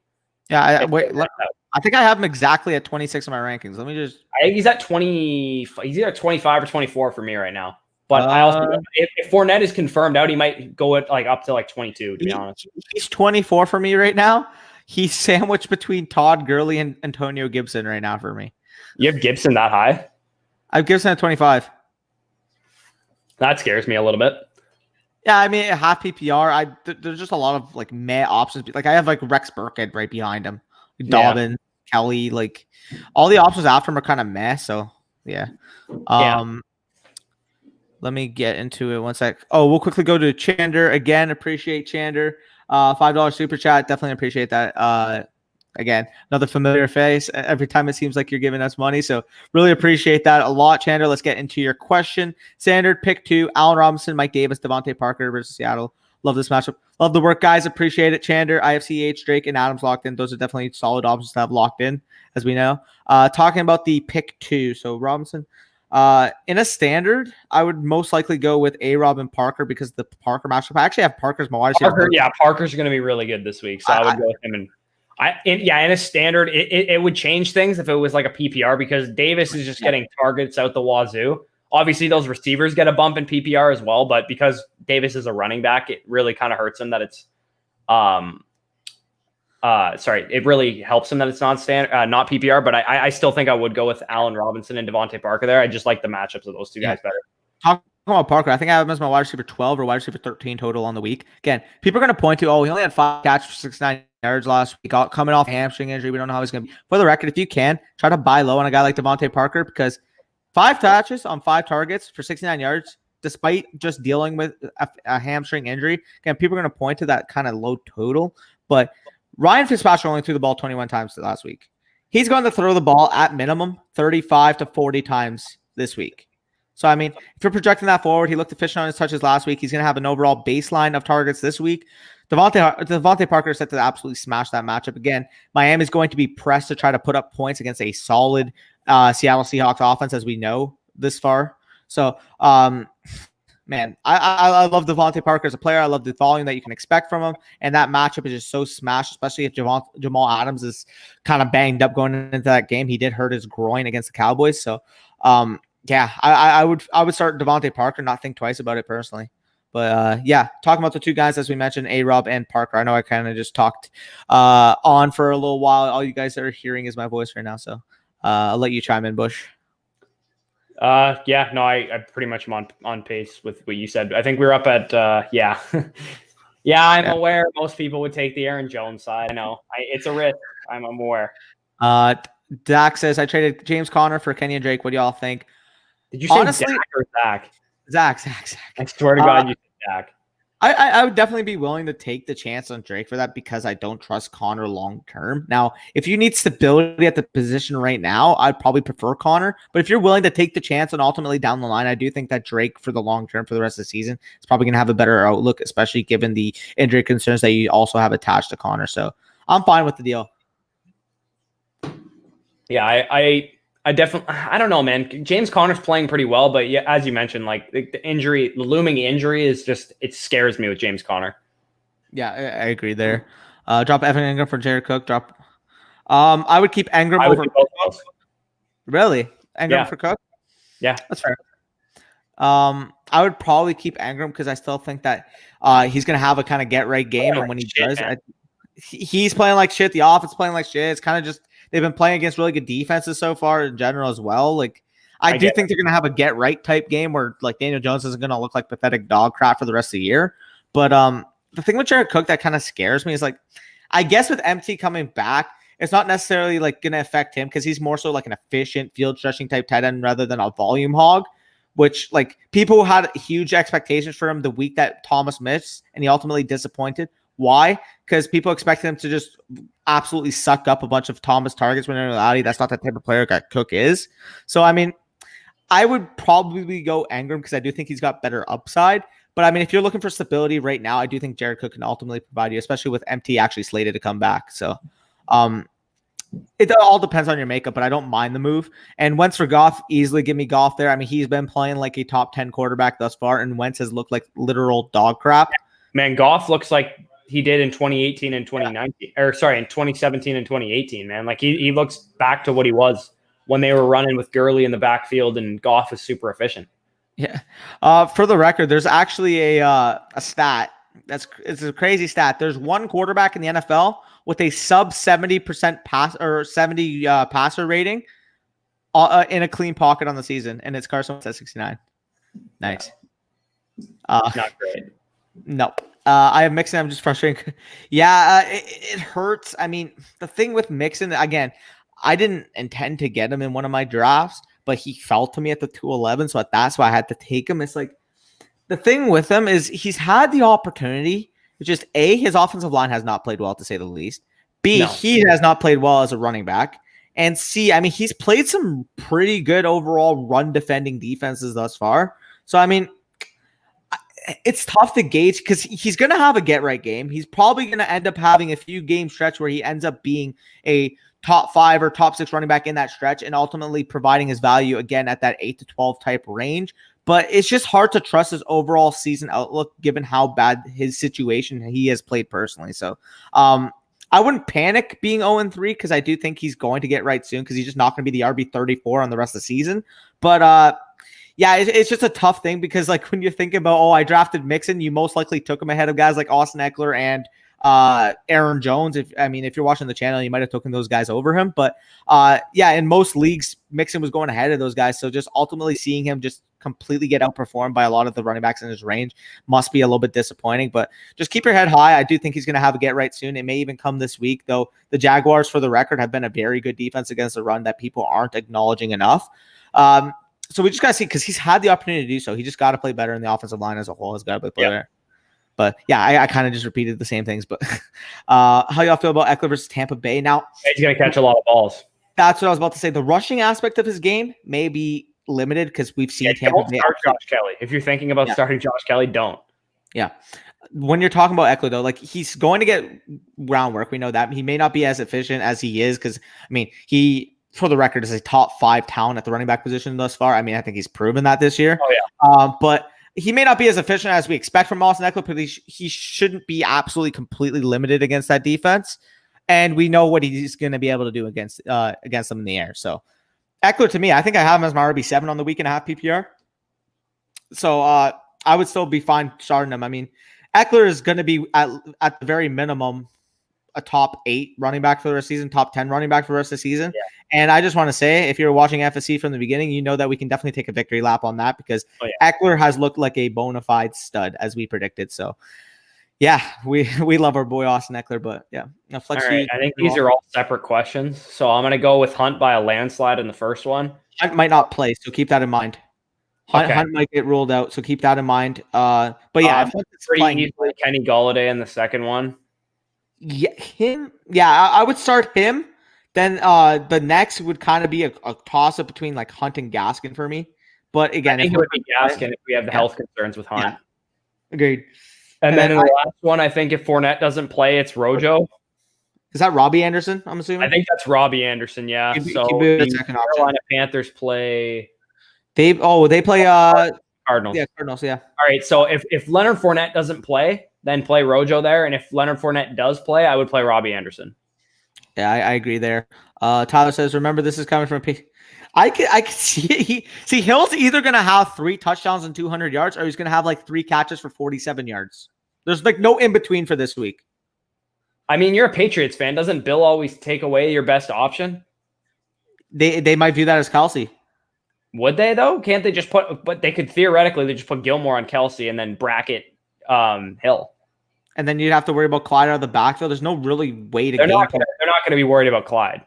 Yeah, I think I have him exactly at 26 in my rankings. Let me just. I think he's at 20. He's either 25 or 24 for me right now. But I also, if Fournette is confirmed out, he might go at up to 22. To be honest, he's 24 for me right now. He's sandwiched between Todd Gurley and Antonio Gibson right now for me. You have Gibson that high? I have Gibson at 25. That scares me a little bit. Yeah, I mean, half PPR. There's just a lot of meh options. Like I have Rex Burkhead right behind him, Dobbin, Kelly. All the options after him are kind of meh. So yeah. Let me get into it one sec. Oh, we'll quickly go to Chander again. Appreciate Chander. $5 super chat. Definitely appreciate that. Again, another familiar face every time it seems like you're giving us money. So really appreciate that a lot, Chander. Let's get into your question. Standard pick 2, Allen Robinson, Mike Davis, Devontae Parker versus Seattle. Love this matchup. Love the work, guys. Appreciate it, Chander. IFCH, Drake, and Adams locked in. Those are definitely solid options to have locked in, as we know. Talking about the pick 2. So Robinson. In a standard, I would most likely go with A-Rob and Parker because the Parker matchup. I actually have Parker's my wide receiver. Parker's going to be really good this week. So I would go with him and in a standard, it would change things if it was like a PPR because Davis is just getting targets out the wazoo. Obviously, those receivers get a bump in PPR as well, but because Davis is a running back, it really kind of hurts him that it's it really helps him that it's not PPR. But I still think I would go with Allen Robinson and Devontae Parker there. I just like the matchups of those two guys better. Talking about Parker, I think I have him as my wide receiver 12 or wide receiver 13 total on the week. Again, people are going to point to, he only had 5 catches for 69 yards last week, coming off hamstring injury. We don't know how he's going to be. For the record, if you can, try to buy low on a guy like Devontae Parker because 5 catches on 5 targets for 69 yards, despite just dealing with a hamstring injury. Again, people are going to point to that kind of low total. But Ryan Fitzpatrick only threw the ball 21 times last week. He's going to throw the ball at minimum 35 to 40 times this week. So, I mean, if you're projecting that forward, he looked efficient on his touches last week. He's going to have an overall baseline of targets this week. Devontae Parker is set to absolutely smash that matchup. Again, Miami's going to be pressed to try to put up points against a solid Seattle Seahawks offense, as we know this far. So, man, I love Devontae Parker as a player. I love the volume that you can expect from him. And that matchup is just so smashed, especially if Jamal Adams is kind of banged up going into that game. He did hurt his groin against the Cowboys. So, yeah, I would start Devontae Parker, not think twice about it personally. But, yeah, talking about the two guys, as we mentioned, A-Rob and Parker. I know I kind of just talked on for a little while. All you guys that are hearing is my voice right now. So I'll let you chime in, Bush. I pretty much am on pace with what you said. I think we're up at I'm aware most people would take the Aaron Jones side. I know it's a risk. I'm aware. Dak says I traded James Conner for Kenyon Drake. What do y'all think? Did you say honestly, Dak or Zach? Zach. I swear to God, you said Dak. I would definitely be willing to take the chance on Drake for that because I don't trust Connor long term. Now, if you need stability at the position right now, I'd probably prefer Connor. But if you're willing to take the chance and ultimately down the line, I do think that Drake for the long term for the rest of the season is probably going to have a better outlook, especially given the injury concerns that you also have attached to Connor. So I'm fine with the deal. Yeah, I definitely, I don't know, man. James Conner's playing pretty well, but yeah, as you mentioned, like the looming injury is just, it scares me with James Conner. Yeah, I agree there. Drop Evan Ingram for Jared Cook. I would keep Ingram over. Really? Ingram for Cook? Yeah. That's fair. I would probably keep Ingram because I still think that he's going to have a kind of get right game. And when he does, he's playing like shit. The offense playing like shit. It's kind of just, they've been playing against really good defenses so far in general as well. Like, I do think they're going to have a get right type game where like Daniel Jones isn't going to look like pathetic dog crap for the rest of the year. But the thing with Jared Cook that kind of scares me is like, I guess with MT coming back, it's not necessarily like going to affect him because he's more so like an efficient field stretching type tight end rather than a volume hog, which like people had huge expectations for him the week that Thomas missed and he ultimately disappointed. Why? Because people expected him to just absolutely suck up a bunch of Thomas targets when in reality that's not the type of player that Cook is. So, I mean, I would probably go Engram because I do think he's got better upside. But I mean, if you're looking for stability right now, I do think Jared Cook can ultimately provide you, especially with MT actually slated to come back. So it all depends on your makeup, but I don't mind the move. And Wentz for Goff, easily give me Goff there. I mean, he's been playing like a top 10 quarterback thus far, and Wentz has looked like literal dog crap. Man, Goff looks like he did in 2018 and 2019, or sorry, in 2017 and 2018, man. Like he looks back to what he was when they were running with Gurley in the backfield and Goff is super efficient. Yeah. For the record, there's actually a stat. It's a crazy stat. There's one quarterback in the NFL with a sub 70% pass or 70 passer rating in a clean pocket on the season, and it's Carson Wentz at 69. Nice. Not great. No. I have Mixon. I'm just frustrated. Yeah, it hurts. I mean, the thing with Mixon, again, I didn't intend to get him in one of my drafts, but he fell to me at the 211, so that's why I had to take him. It's like the thing with him is he's had the opportunity. It's just A, his offensive line has not played well, to say the least. B, he has not played well as a running back. And C, I mean, he's played some pretty good overall run defending defenses thus far. So, I mean, it's tough to gauge because he's going to have a get-right game. He's probably going to end up having a few game stretch where he ends up being a top 5 or top 6 running back in that stretch and ultimately providing his value again at that 8 to 12 type range. But it's just hard to trust his overall season outlook given how bad his situation he has played personally. So I wouldn't panic being 0-3 because I do think he's going to get right soon because he's just not going to be the RB34 on the rest of the season. But yeah, it's just a tough thing because like when you think about, I drafted Mixon, you most likely took him ahead of guys like Austin Eckler and Aaron Jones. If you're watching the channel, you might have taken those guys over him. But yeah, in most leagues, Mixon was going ahead of those guys. So just ultimately seeing him just completely get outperformed by a lot of the running backs in his range must be a little bit disappointing. But just keep your head high. I do think he's going to have a get right soon. It may even come this week, though. The Jaguars, for the record, have been a very good defense against the run that people aren't acknowledging enough. So we just got to see because he's had the opportunity to do so. He just got to play better in the offensive line as a whole. He's got to play better. But yeah, I kind of just repeated the same things. But how y'all feel about Eckler versus Tampa Bay? Now, he's going to catch a lot of balls. That's what I was about to say. The rushing aspect of his game may be limited because we've seen Tampa Bay. Start Josh Kelly. If you're thinking about starting Josh Kelly, don't. Yeah. When you're talking about Eckler, though, like he's going to get groundwork. We know that. He may not be as efficient as he is because, I mean, he, for the record, is a top 5 talent at the running back position thus far. I mean, I think he's proven that this year. Oh, yeah. But he may not be as efficient as we expect from Austin Eckler, but he shouldn't be absolutely completely limited against that defense. And we know what he's going to be able to do against them in the air. So Eckler, to me, I think I have him as my RB7 on the week and a half PPR. So I would still be fine starting him. I mean, Eckler is going to be at the very minimum a top 8 running back for the rest of the season, top 10 running back for the rest of the season. Yeah. And I just want to say, if you're watching FSC from the beginning, you know that we can definitely take a victory lap on that because Eckler has looked like a bona fide stud as we predicted. So yeah, we love our boy Austin Eckler, but yeah. Now, Flex, all right, I think these are all separate questions. So I'm going to go with Hunt by a landslide in the first one. Hunt might not play, so keep that in mind. Hunt might get ruled out, so keep that in mind. But yeah, pretty easily Kenny Golladay in the second one. Yeah, him. Yeah, I would start him. Then the next would kind of be a toss up between like Hunt and Gaskin for me. But again, I think it would be Gaskin if we have the health concerns with Hunt. Yeah. Agreed. And then in the last one, I think if Fournette doesn't play, it's Rojo. Is that Robbie Anderson? I'm assuming. I think that's Robbie Anderson. Yeah. So the Carolina Panthers play. They play Cardinals. Yeah, Cardinals. Yeah. All right. So if Leonard Fournette doesn't play, then play Rojo there. And if Leonard Fournette does play, I would play Robbie Anderson. Yeah, I agree there. Tyler says, remember, this is coming from I could see it. Hill's either going to have 3 touchdowns and 200 yards or he's going to have like 3 catches for 47 yards. There's like no in between for this week. I mean, you're a Patriots fan. Doesn't Bill always take away your best option? They might view that as Kelsey. Would they, though? Can't they just but they could theoretically, they just put Gilmore on Kelsey and then bracket Hill. And then you'd have to worry about Clyde out of the backfield. There's no really way to They're not they're not going to be worried about Clyde.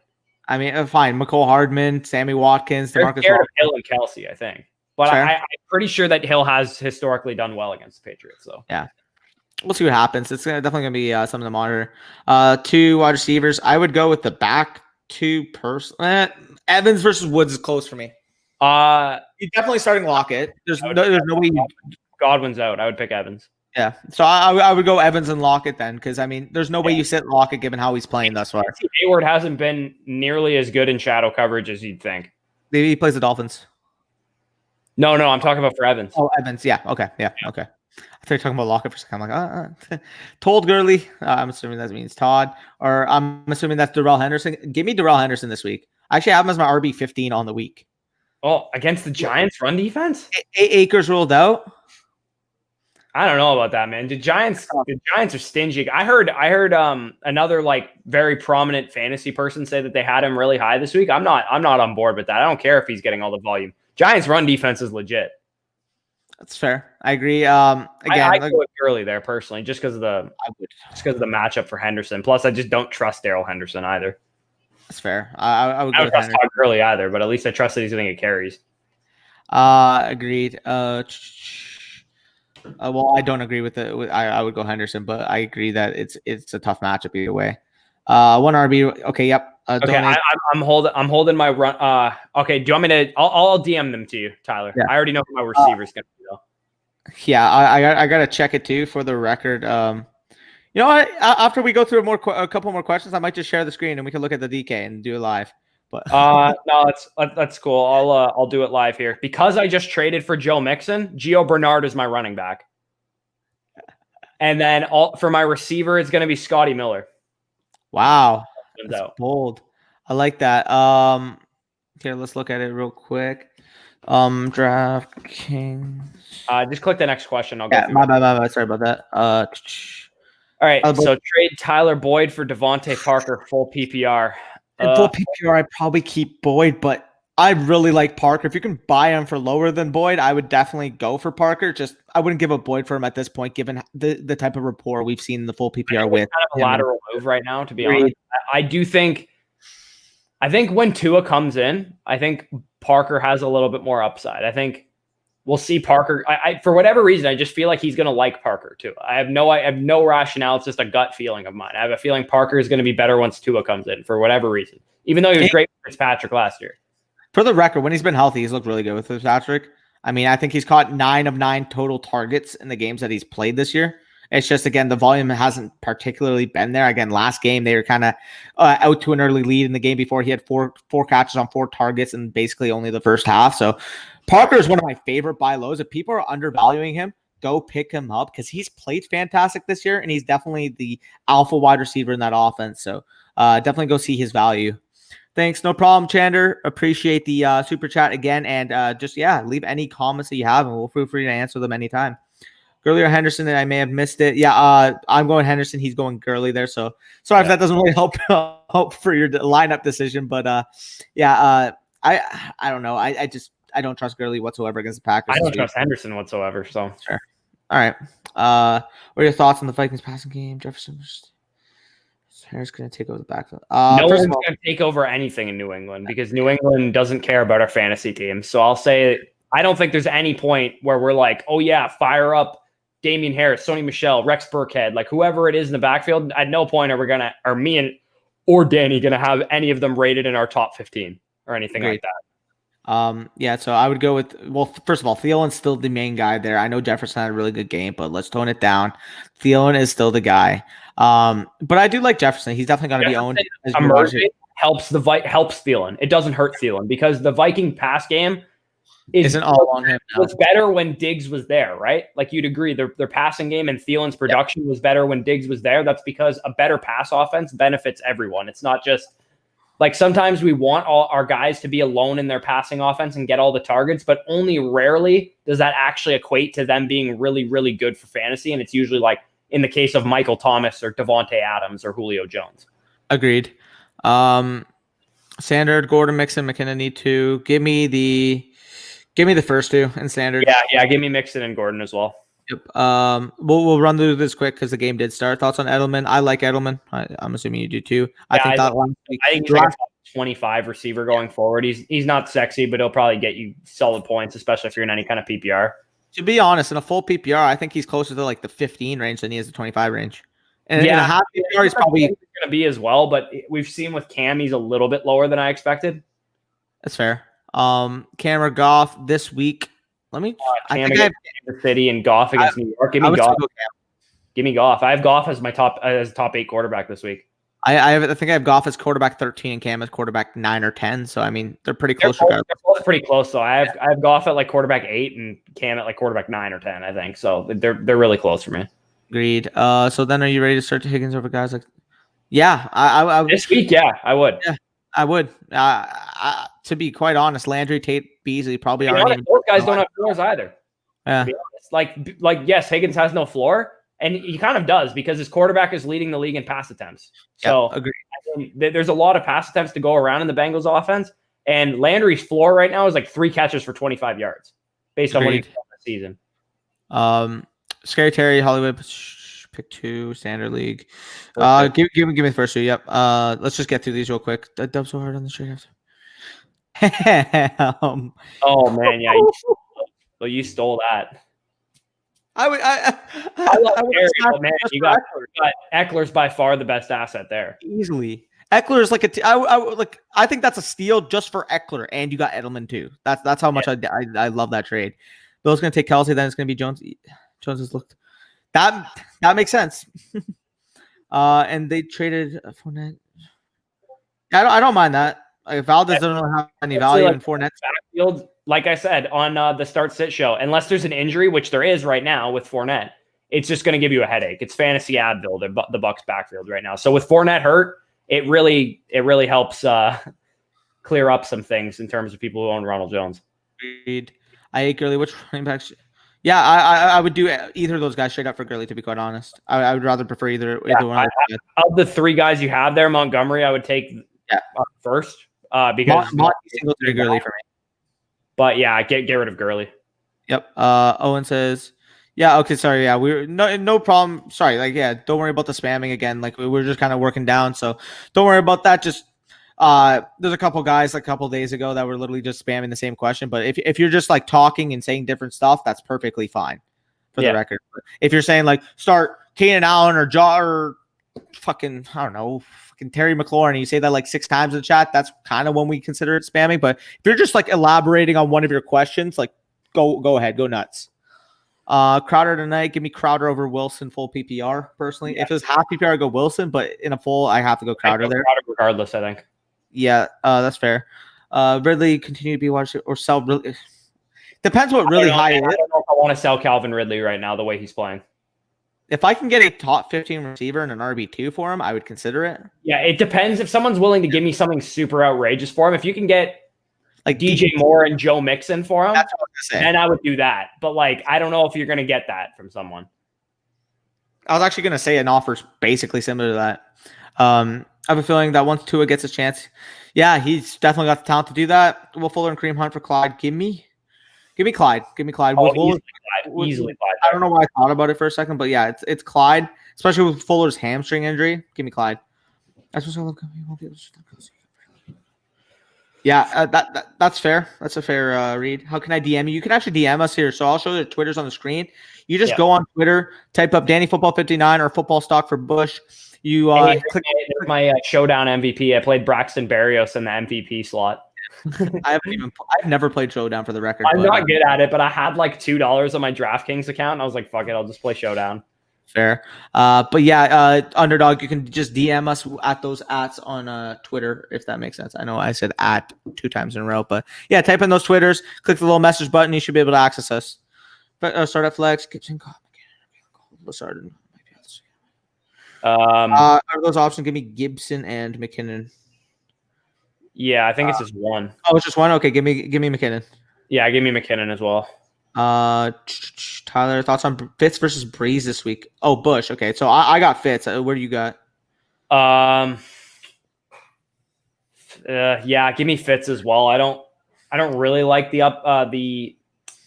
I mean, fine. McCole Hardman, Sammy Watkins, They're DeMarcus scared of Lawrence. Hill and Kelsey, I think. But I'm pretty sure that Hill has historically done well against the Patriots. So yeah, we'll see what happens. It's definitely going to be something to monitor. 2 wide receivers. I would go with the back 2 person. Evans versus Woods is close for me. He's definitely starting Lockett. There's no way. Godwin's out. I would pick Evans. Yeah, so I would go Evans and Lockett then, because I mean, there's no way you sit Lockett given how he's playing thus far. Hayward hasn't been nearly as good in shadow coverage as you'd think. Maybe he plays the Dolphins. No, I'm talking about for Evans. Oh, Evans, yeah, okay. I thought you were talking about Lockett for a second. I'm like, Told Gurley. I'm assuming that means Todd, or I'm assuming that's Darrell Henderson. Give me Darrell Henderson this week. I actually have him as my RB 15 on the week. Oh, against the Giants' run defense? 8 Acres ruled out. I don't know about that, man. The Giants are stingy. I heard another like very prominent fantasy person say that they had him really high this week. I'm not on board with that. I don't care if he's getting all the volume. Giants run defense is legit. That's fair. I agree. Again, I go with Gurley there personally, just because of the matchup for Henderson. Plus, I just don't trust Darrell Henderson either. That's fair. I would don't trust Todd Gurley either, but at least I trust that he's going to get carries. Agreed. Well, I don't agree with it. I would go Henderson, but I agree that it's a tough matchup either way. 1 RB. Okay. Yep. Okay. I'm holding my run. Okay. Do you want me to? I'll DM them to you, Tyler. Yeah. I already know who my receiver's going to be though. Yeah. I gotta check it too for the record. You know what? After we go through a couple more questions, I might just share the screen and we can look at the DK and do it live. But no, that's cool. I'll do it live here because I just traded for Joe Mixon. Gio Bernard is my running back, and then for my receiver, it's going to be Scotty Miller. Wow, that's bold. I like that. Here, let's look at it real quick. DraftKings. Just click the next question. I'll go. My bad. Sorry about that. All right. So trade Tyler Boyd for Devontae Parker full PPR. In full PPR, I'd probably keep Boyd, but I really like Parker. If you can buy him for lower than Boyd, I would definitely go for Parker. Just I wouldn't give up Boyd for him at this point, given the type of rapport we've seen in the full PPR with. Kind of a lateral move right now, to be honest. I do think. I think when Tua comes in, I think Parker has a little bit more upside. I think we'll see Parker. I for whatever reason, I just feel like he's going to like Parker too. I have no rationale. It's just a gut feeling of mine. I have a feeling Parker is going to be better once Tua comes in for whatever reason, even though he was great with Fitzpatrick last year. For the record, when he's been healthy, he's looked really good with Fitzpatrick. I mean, I think he's caught 9 of 9 total targets in the games that he's played this year. It's just, again, the volume hasn't particularly been there. Again, last game, they were kind of out to an early lead in the game before. He had four catches on 4 targets in basically only the first half. So Parker is one of my favorite buy lows. If people are undervaluing him, go pick him up because he's played fantastic this year, and he's definitely the alpha wide receiver in that offense. So definitely go see his value. Thanks. No problem, Chander. Appreciate the super chat again. And just leave any comments that you have, and we'll feel free to answer them anytime. Gurley or Henderson, and I may have missed it. Yeah, I'm going Henderson. He's going Gurley there. So sorry if that doesn't really help for your lineup decision. But I don't know. I don't trust Gurley whatsoever against the Packers. I don't trust Henderson whatsoever. So sure. All right. What are your thoughts on the Vikings passing game? Jefferson Harris going to take over the backfield. No one's going to take over anything in New England because New England doesn't care about our fantasy team. So I'll say I don't think there's any point where we're like, oh yeah, fire up Damian Harris, Sony Michel, Rex Burkhead, like whoever it is in the backfield. At no point are me or Danny going to have any of them rated in our top 15 or anything like that. So I would go with, first of all, Thielen's still the main guy there. I know Jefferson had a really good game, but let's tone it down. Thielen is still the guy. But I do like Jefferson. He's definitely going to be owned. Helps Thielen. It doesn't hurt Thielen because the Viking pass game isn't all on him now. It was better when Diggs was there, right? Like you'd agree, their passing game and Thielen's production was better when Diggs was there. That's because a better pass offense benefits everyone. It's not just like sometimes we want all our guys to be alone in their passing offense and get all the targets, but only rarely does that actually equate to them being really, really good for fantasy. And it's usually like in the case of Michael Thomas or Devontae Adams or Julio Jones. Agreed. Standard, Gordon, Mixon, McKinnon need to give me the first 2 in standard. Yeah. Give me Mixon and Gordon as well. Yep. We'll run through this quick because the game did start. Thoughts on Edelman? I like Edelman. I'm assuming you do too. I think he's like a top 25 receiver going forward. He's not sexy, but he'll probably get you solid points, especially if you're in any kind of PPR. To be honest, in a full PPR, I think he's closer to like the 15 range than he is the 25 range. And in a half PPR, he's probably going to be as well. But we've seen with Cam, he's a little bit lower than I expected. That's fair. Cameron Goff this week. Let me. I think I have Kansas City and Goff against New York. Give me Goff. Give me Goff. I have Goff as my top 8 quarterback this week. I think I have Goff as quarterback 13 and Cam as quarterback 9 or 10. So I mean they're pretty close. They're both pretty close. So I have Goff at like quarterback 8 and Cam at like quarterback 9 or 10. I think so. They're really close for me. Agreed. So then are you ready to start to Higgins over guys like? Yeah, I this week. Yeah, I would. Yeah, I would. To be quite honest, Landry, Tate, Beasley probably aren't. Those guys don't have floors either. Yeah. Like yes, Higgins has no floor, and he kind of does because his quarterback is leading the league in pass attempts. So agree. There's a lot of pass attempts to go around in the Bengals offense, and Landry's floor right now is like 3 catches for 25 yards based on what he's done this season. Scary Terry, Hollywood, pick 2, standard league. Give me the first 2. Yep. Let's just get through these real quick. That dubbed so hard on the straight after. Oh man, yeah. You stole that. I love Terry, but man, you got Eckler's by far the best asset there. Easily. Eckler is like I think that's a steal just for Eckler, and you got Edelman too. That's how much I love that trade. Bill's gonna take Kelsey, then it's gonna be Jones. Jones has looked that makes sense. And they traded Fournette. I don't mind that. Like, Valdez doesn't have any value in Fournette's backfield. Like I said on the start sit show, unless there's an injury, which there is right now with Fournette, it's just going to give you a headache. It's fantasy Advil, the Bucs backfield right now. So with Fournette hurt, it really helps clear up some things in terms of people who own Ronald Jones. I hate Gurley. Which running backs? Yeah, I would do either of those guys straight up for Gurley, to be quite honest. I would rather prefer either one. Of the 3 guys you have there, Montgomery, I would take first because Singletary Gurley for me. But yeah, get rid of Gurley. Yep. Owen says, yeah, okay, sorry, yeah, we're no problem. Sorry, like, yeah, don't worry about the spamming again. Like, we're just kind of working down, so don't worry about that. Just there's a couple guys like a couple days ago that were literally just spamming the same question. But if you're just like talking and saying different stuff, that's perfectly fine for the record. But if you're saying like start Keenan Allen or fucking, I don't know, fucking Terry McLaurin, and you say that like 6 times in the chat, that's kind of when we consider it spamming. But if you're just like elaborating on one of your questions, like go ahead, go nuts. Crowder tonight, give me Crowder over Wilson full PPR personally. If it was half PPR, I go Wilson, but in a full, I have to go Crowder there. Crowder regardless, I think. Yeah, that's fair. Ridley continue to be watched or sell. Really depends what really high is. I don't know if I want to sell Calvin Ridley right now the way he's playing. If I can get a top 15 receiver and an RB2 for him, I would consider it. Yeah, it depends. If someone's willing to give me something super outrageous for him, if you can get like DJ Moore and Joe Mixon for him, then I would do that. But like, I don't know if you're going to get that from someone. I was actually going to say an offer's basically similar to that. I have a feeling that once Tua gets a chance, yeah, he's definitely got the talent to do that. Will Fuller and Kareem Hunt for Clyde. Give me Clyde. Give me Clyde. Easily Clyde. I don't know why I thought about it for a second, but yeah, it's Clyde, especially with Fuller's hamstring injury. Give me Clyde. Yeah, that's fair. That's a fair read. How can I DM you? You can actually DM us here. So I'll show you the Twitters on the screen. You just go on Twitter, type up Danny Football 59 or Football Stock for Bush. You click my showdown MVP. I played Braxton Berrios in the MVP slot. I've never played Showdown for the record. I'm not good at it, but I had like $2 on my DraftKings account, and I was like, "Fuck it, I'll just play Showdown." Fair, but yeah, Underdog, you can just DM us at those ats on Twitter if that makes sense. I know I said at 2 times in a row, but yeah, type in those Twitters, click the little message button, you should be able to access us. But start at flex, Gibson, Lazard. Are those options? Give me Gibson and McKinnon. Yeah, I think it's just one. Oh, it's just one. Okay, give me McKinnon. Yeah, give me McKinnon as well. Tyler, thoughts on Fitz versus Breeze this week? Oh, Bush. Okay, so I got Fitz. Where do you got? Yeah, give me Fitz as well. I don't really like the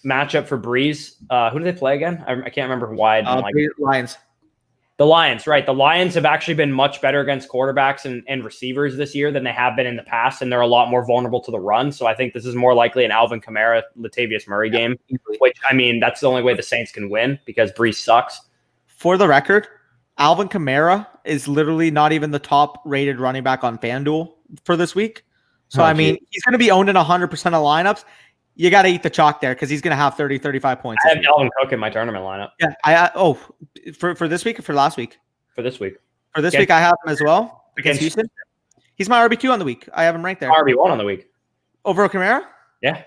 matchup for Breeze. Who do they play again? I can't remember why I didn't like it. Lions. The Lions, right. The Lions have actually been much better against quarterbacks and receivers this year than they have been in the past, and they're a lot more vulnerable to the run. So I think this is more likely an Alvin Kamara, Latavius Murray game, which, I mean, that's the only way the Saints can win because Breeze sucks. For the record, Alvin Kamara is literally not even the top-rated running back on FanDuel for this week. So, he's going to be owned in 100% of lineups. You got to eat the chalk there because he's going to have 30, 35 points. I have Dalvin Cook in my tournament lineup. Yeah, for this week or for last week? For this week. For this week, I have him as well against Houston. He's my RB2 on the week. I have him right there. RB1 on the week. Over Kamara? Yeah.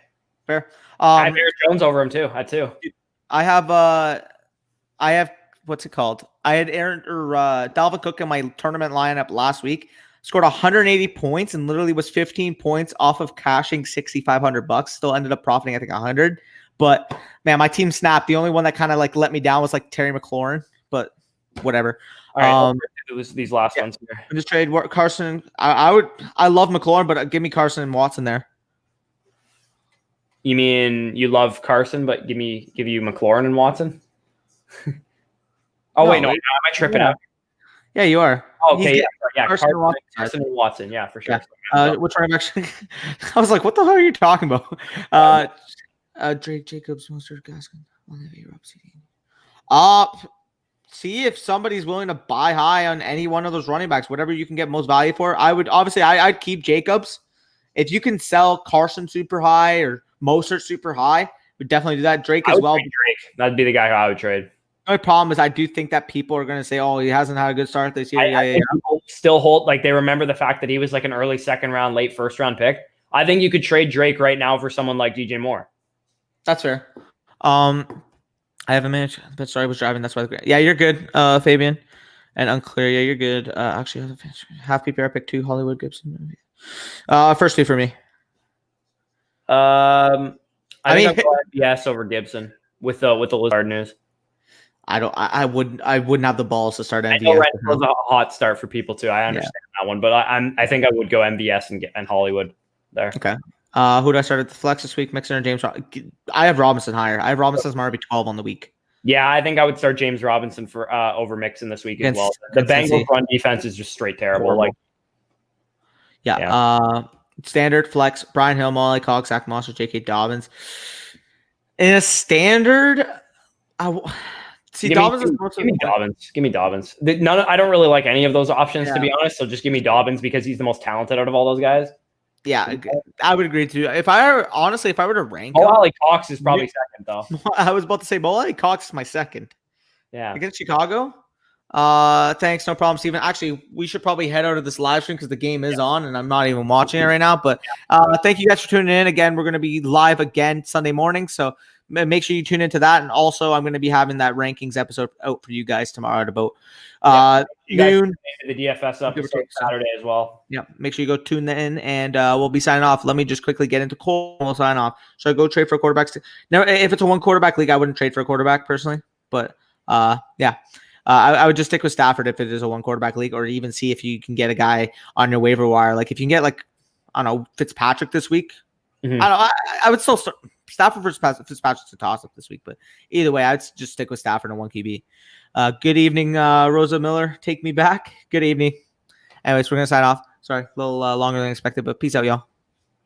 Fair. I have Aaron Jones over him too. I too. I have what's it called? I had Dalvin Cook in my tournament lineup last week. Scored 180 points and literally was 15 points off of cashing $6,500. Still ended up profiting, I think, 100. But man, my team snapped. The only one that kind of like let me down was like Terry McLaurin. But whatever. All right, it was these last ones here. Just trade Carson. I love McLaurin, but give me Carson and Watson there. You mean you love Carson, but give you McLaurin and Watson? Wait, am I tripping out? Yeah, you are. Okay, yeah, Carson and Watson, yeah, for sure. Yeah. Which one actually? I was like, what the hell are you talking about? Drake Jacobs, Mostert, Gaskin, see if somebody's willing to buy high on any one of those running backs, whatever you can get most value for. I'd keep Jacobs. If you can sell Carson super high or Mostert super high, would definitely do that. Drake as well. Drake. That'd be the guy who I would trade. The only problem is I do think that people are going to say, oh, he hasn't had a good start this year. I think people still hold, like, they remember the fact that he was like an early second round, late first round pick. I think you could trade Drake right now for someone like DJ Moore. That's fair. I have a minute, but sorry, I was driving. That's why. Yeah, you're good, Fabian. And Unclear. Yeah, you're good. Actually, half PPR pick 2, Hollywood Gibson. First 2 for me. I think I'll go MVS over Gibson with the Lizard news. I wouldn't have the balls to start MVS. I know Renfro's a hot start for people too. I understand that one, but I think I would go MVS and Hollywood there. Okay. Who do I start at the flex this week? Mixon or James? I have Robinson higher. I have Robinson as my RB12 on the week. Yeah, I think I would start James Robinson for over Mixon this week as well. The Bengals run defense is just straight terrible. Standard flex: Brian Hill, Molly Cox, Zach Moss, or J.K. Dobbins. In a standard, Dobbins is give me Dobbins. Give me Dobbins. I don't really like any of those options to be honest. So just give me Dobbins because he's the most talented out of all those guys. Yeah, I would agree too. If I were to rank, Molly Cox is probably second though. I was about to say Molly Cox is my second. Yeah, against Chicago. Thanks, no problem, Steven. Actually, we should probably head out of this live stream because the game is on and I'm not even watching it right now. But thank you guys for tuning in. Again, we're going to be live again Sunday morning, so make sure you tune into that. And also, I'm going to be having that rankings episode out for you guys tomorrow at about noon. The DFS episode Saturday as well. Yeah, make sure you go tune in, and we'll be signing off. Let me just quickly get into Cole. We'll sign off. Should I go trade for quarterbacks? No, if it's a one quarterback league, I wouldn't trade for a quarterback personally. But I would just stick with Stafford if it is a one quarterback league, or even see if you can get a guy on your waiver wire. Like if you can get I don't know, Fitzpatrick this week. Mm-hmm. I would still start Stafford versus Fitzpatrick's a toss up this week, but either way, I'd just stick with Stafford and 1 QB. Good evening, Rosa Miller. Take me back. Good evening. Anyways, we're gonna sign off. Sorry, a little longer than expected, but peace out, y'all.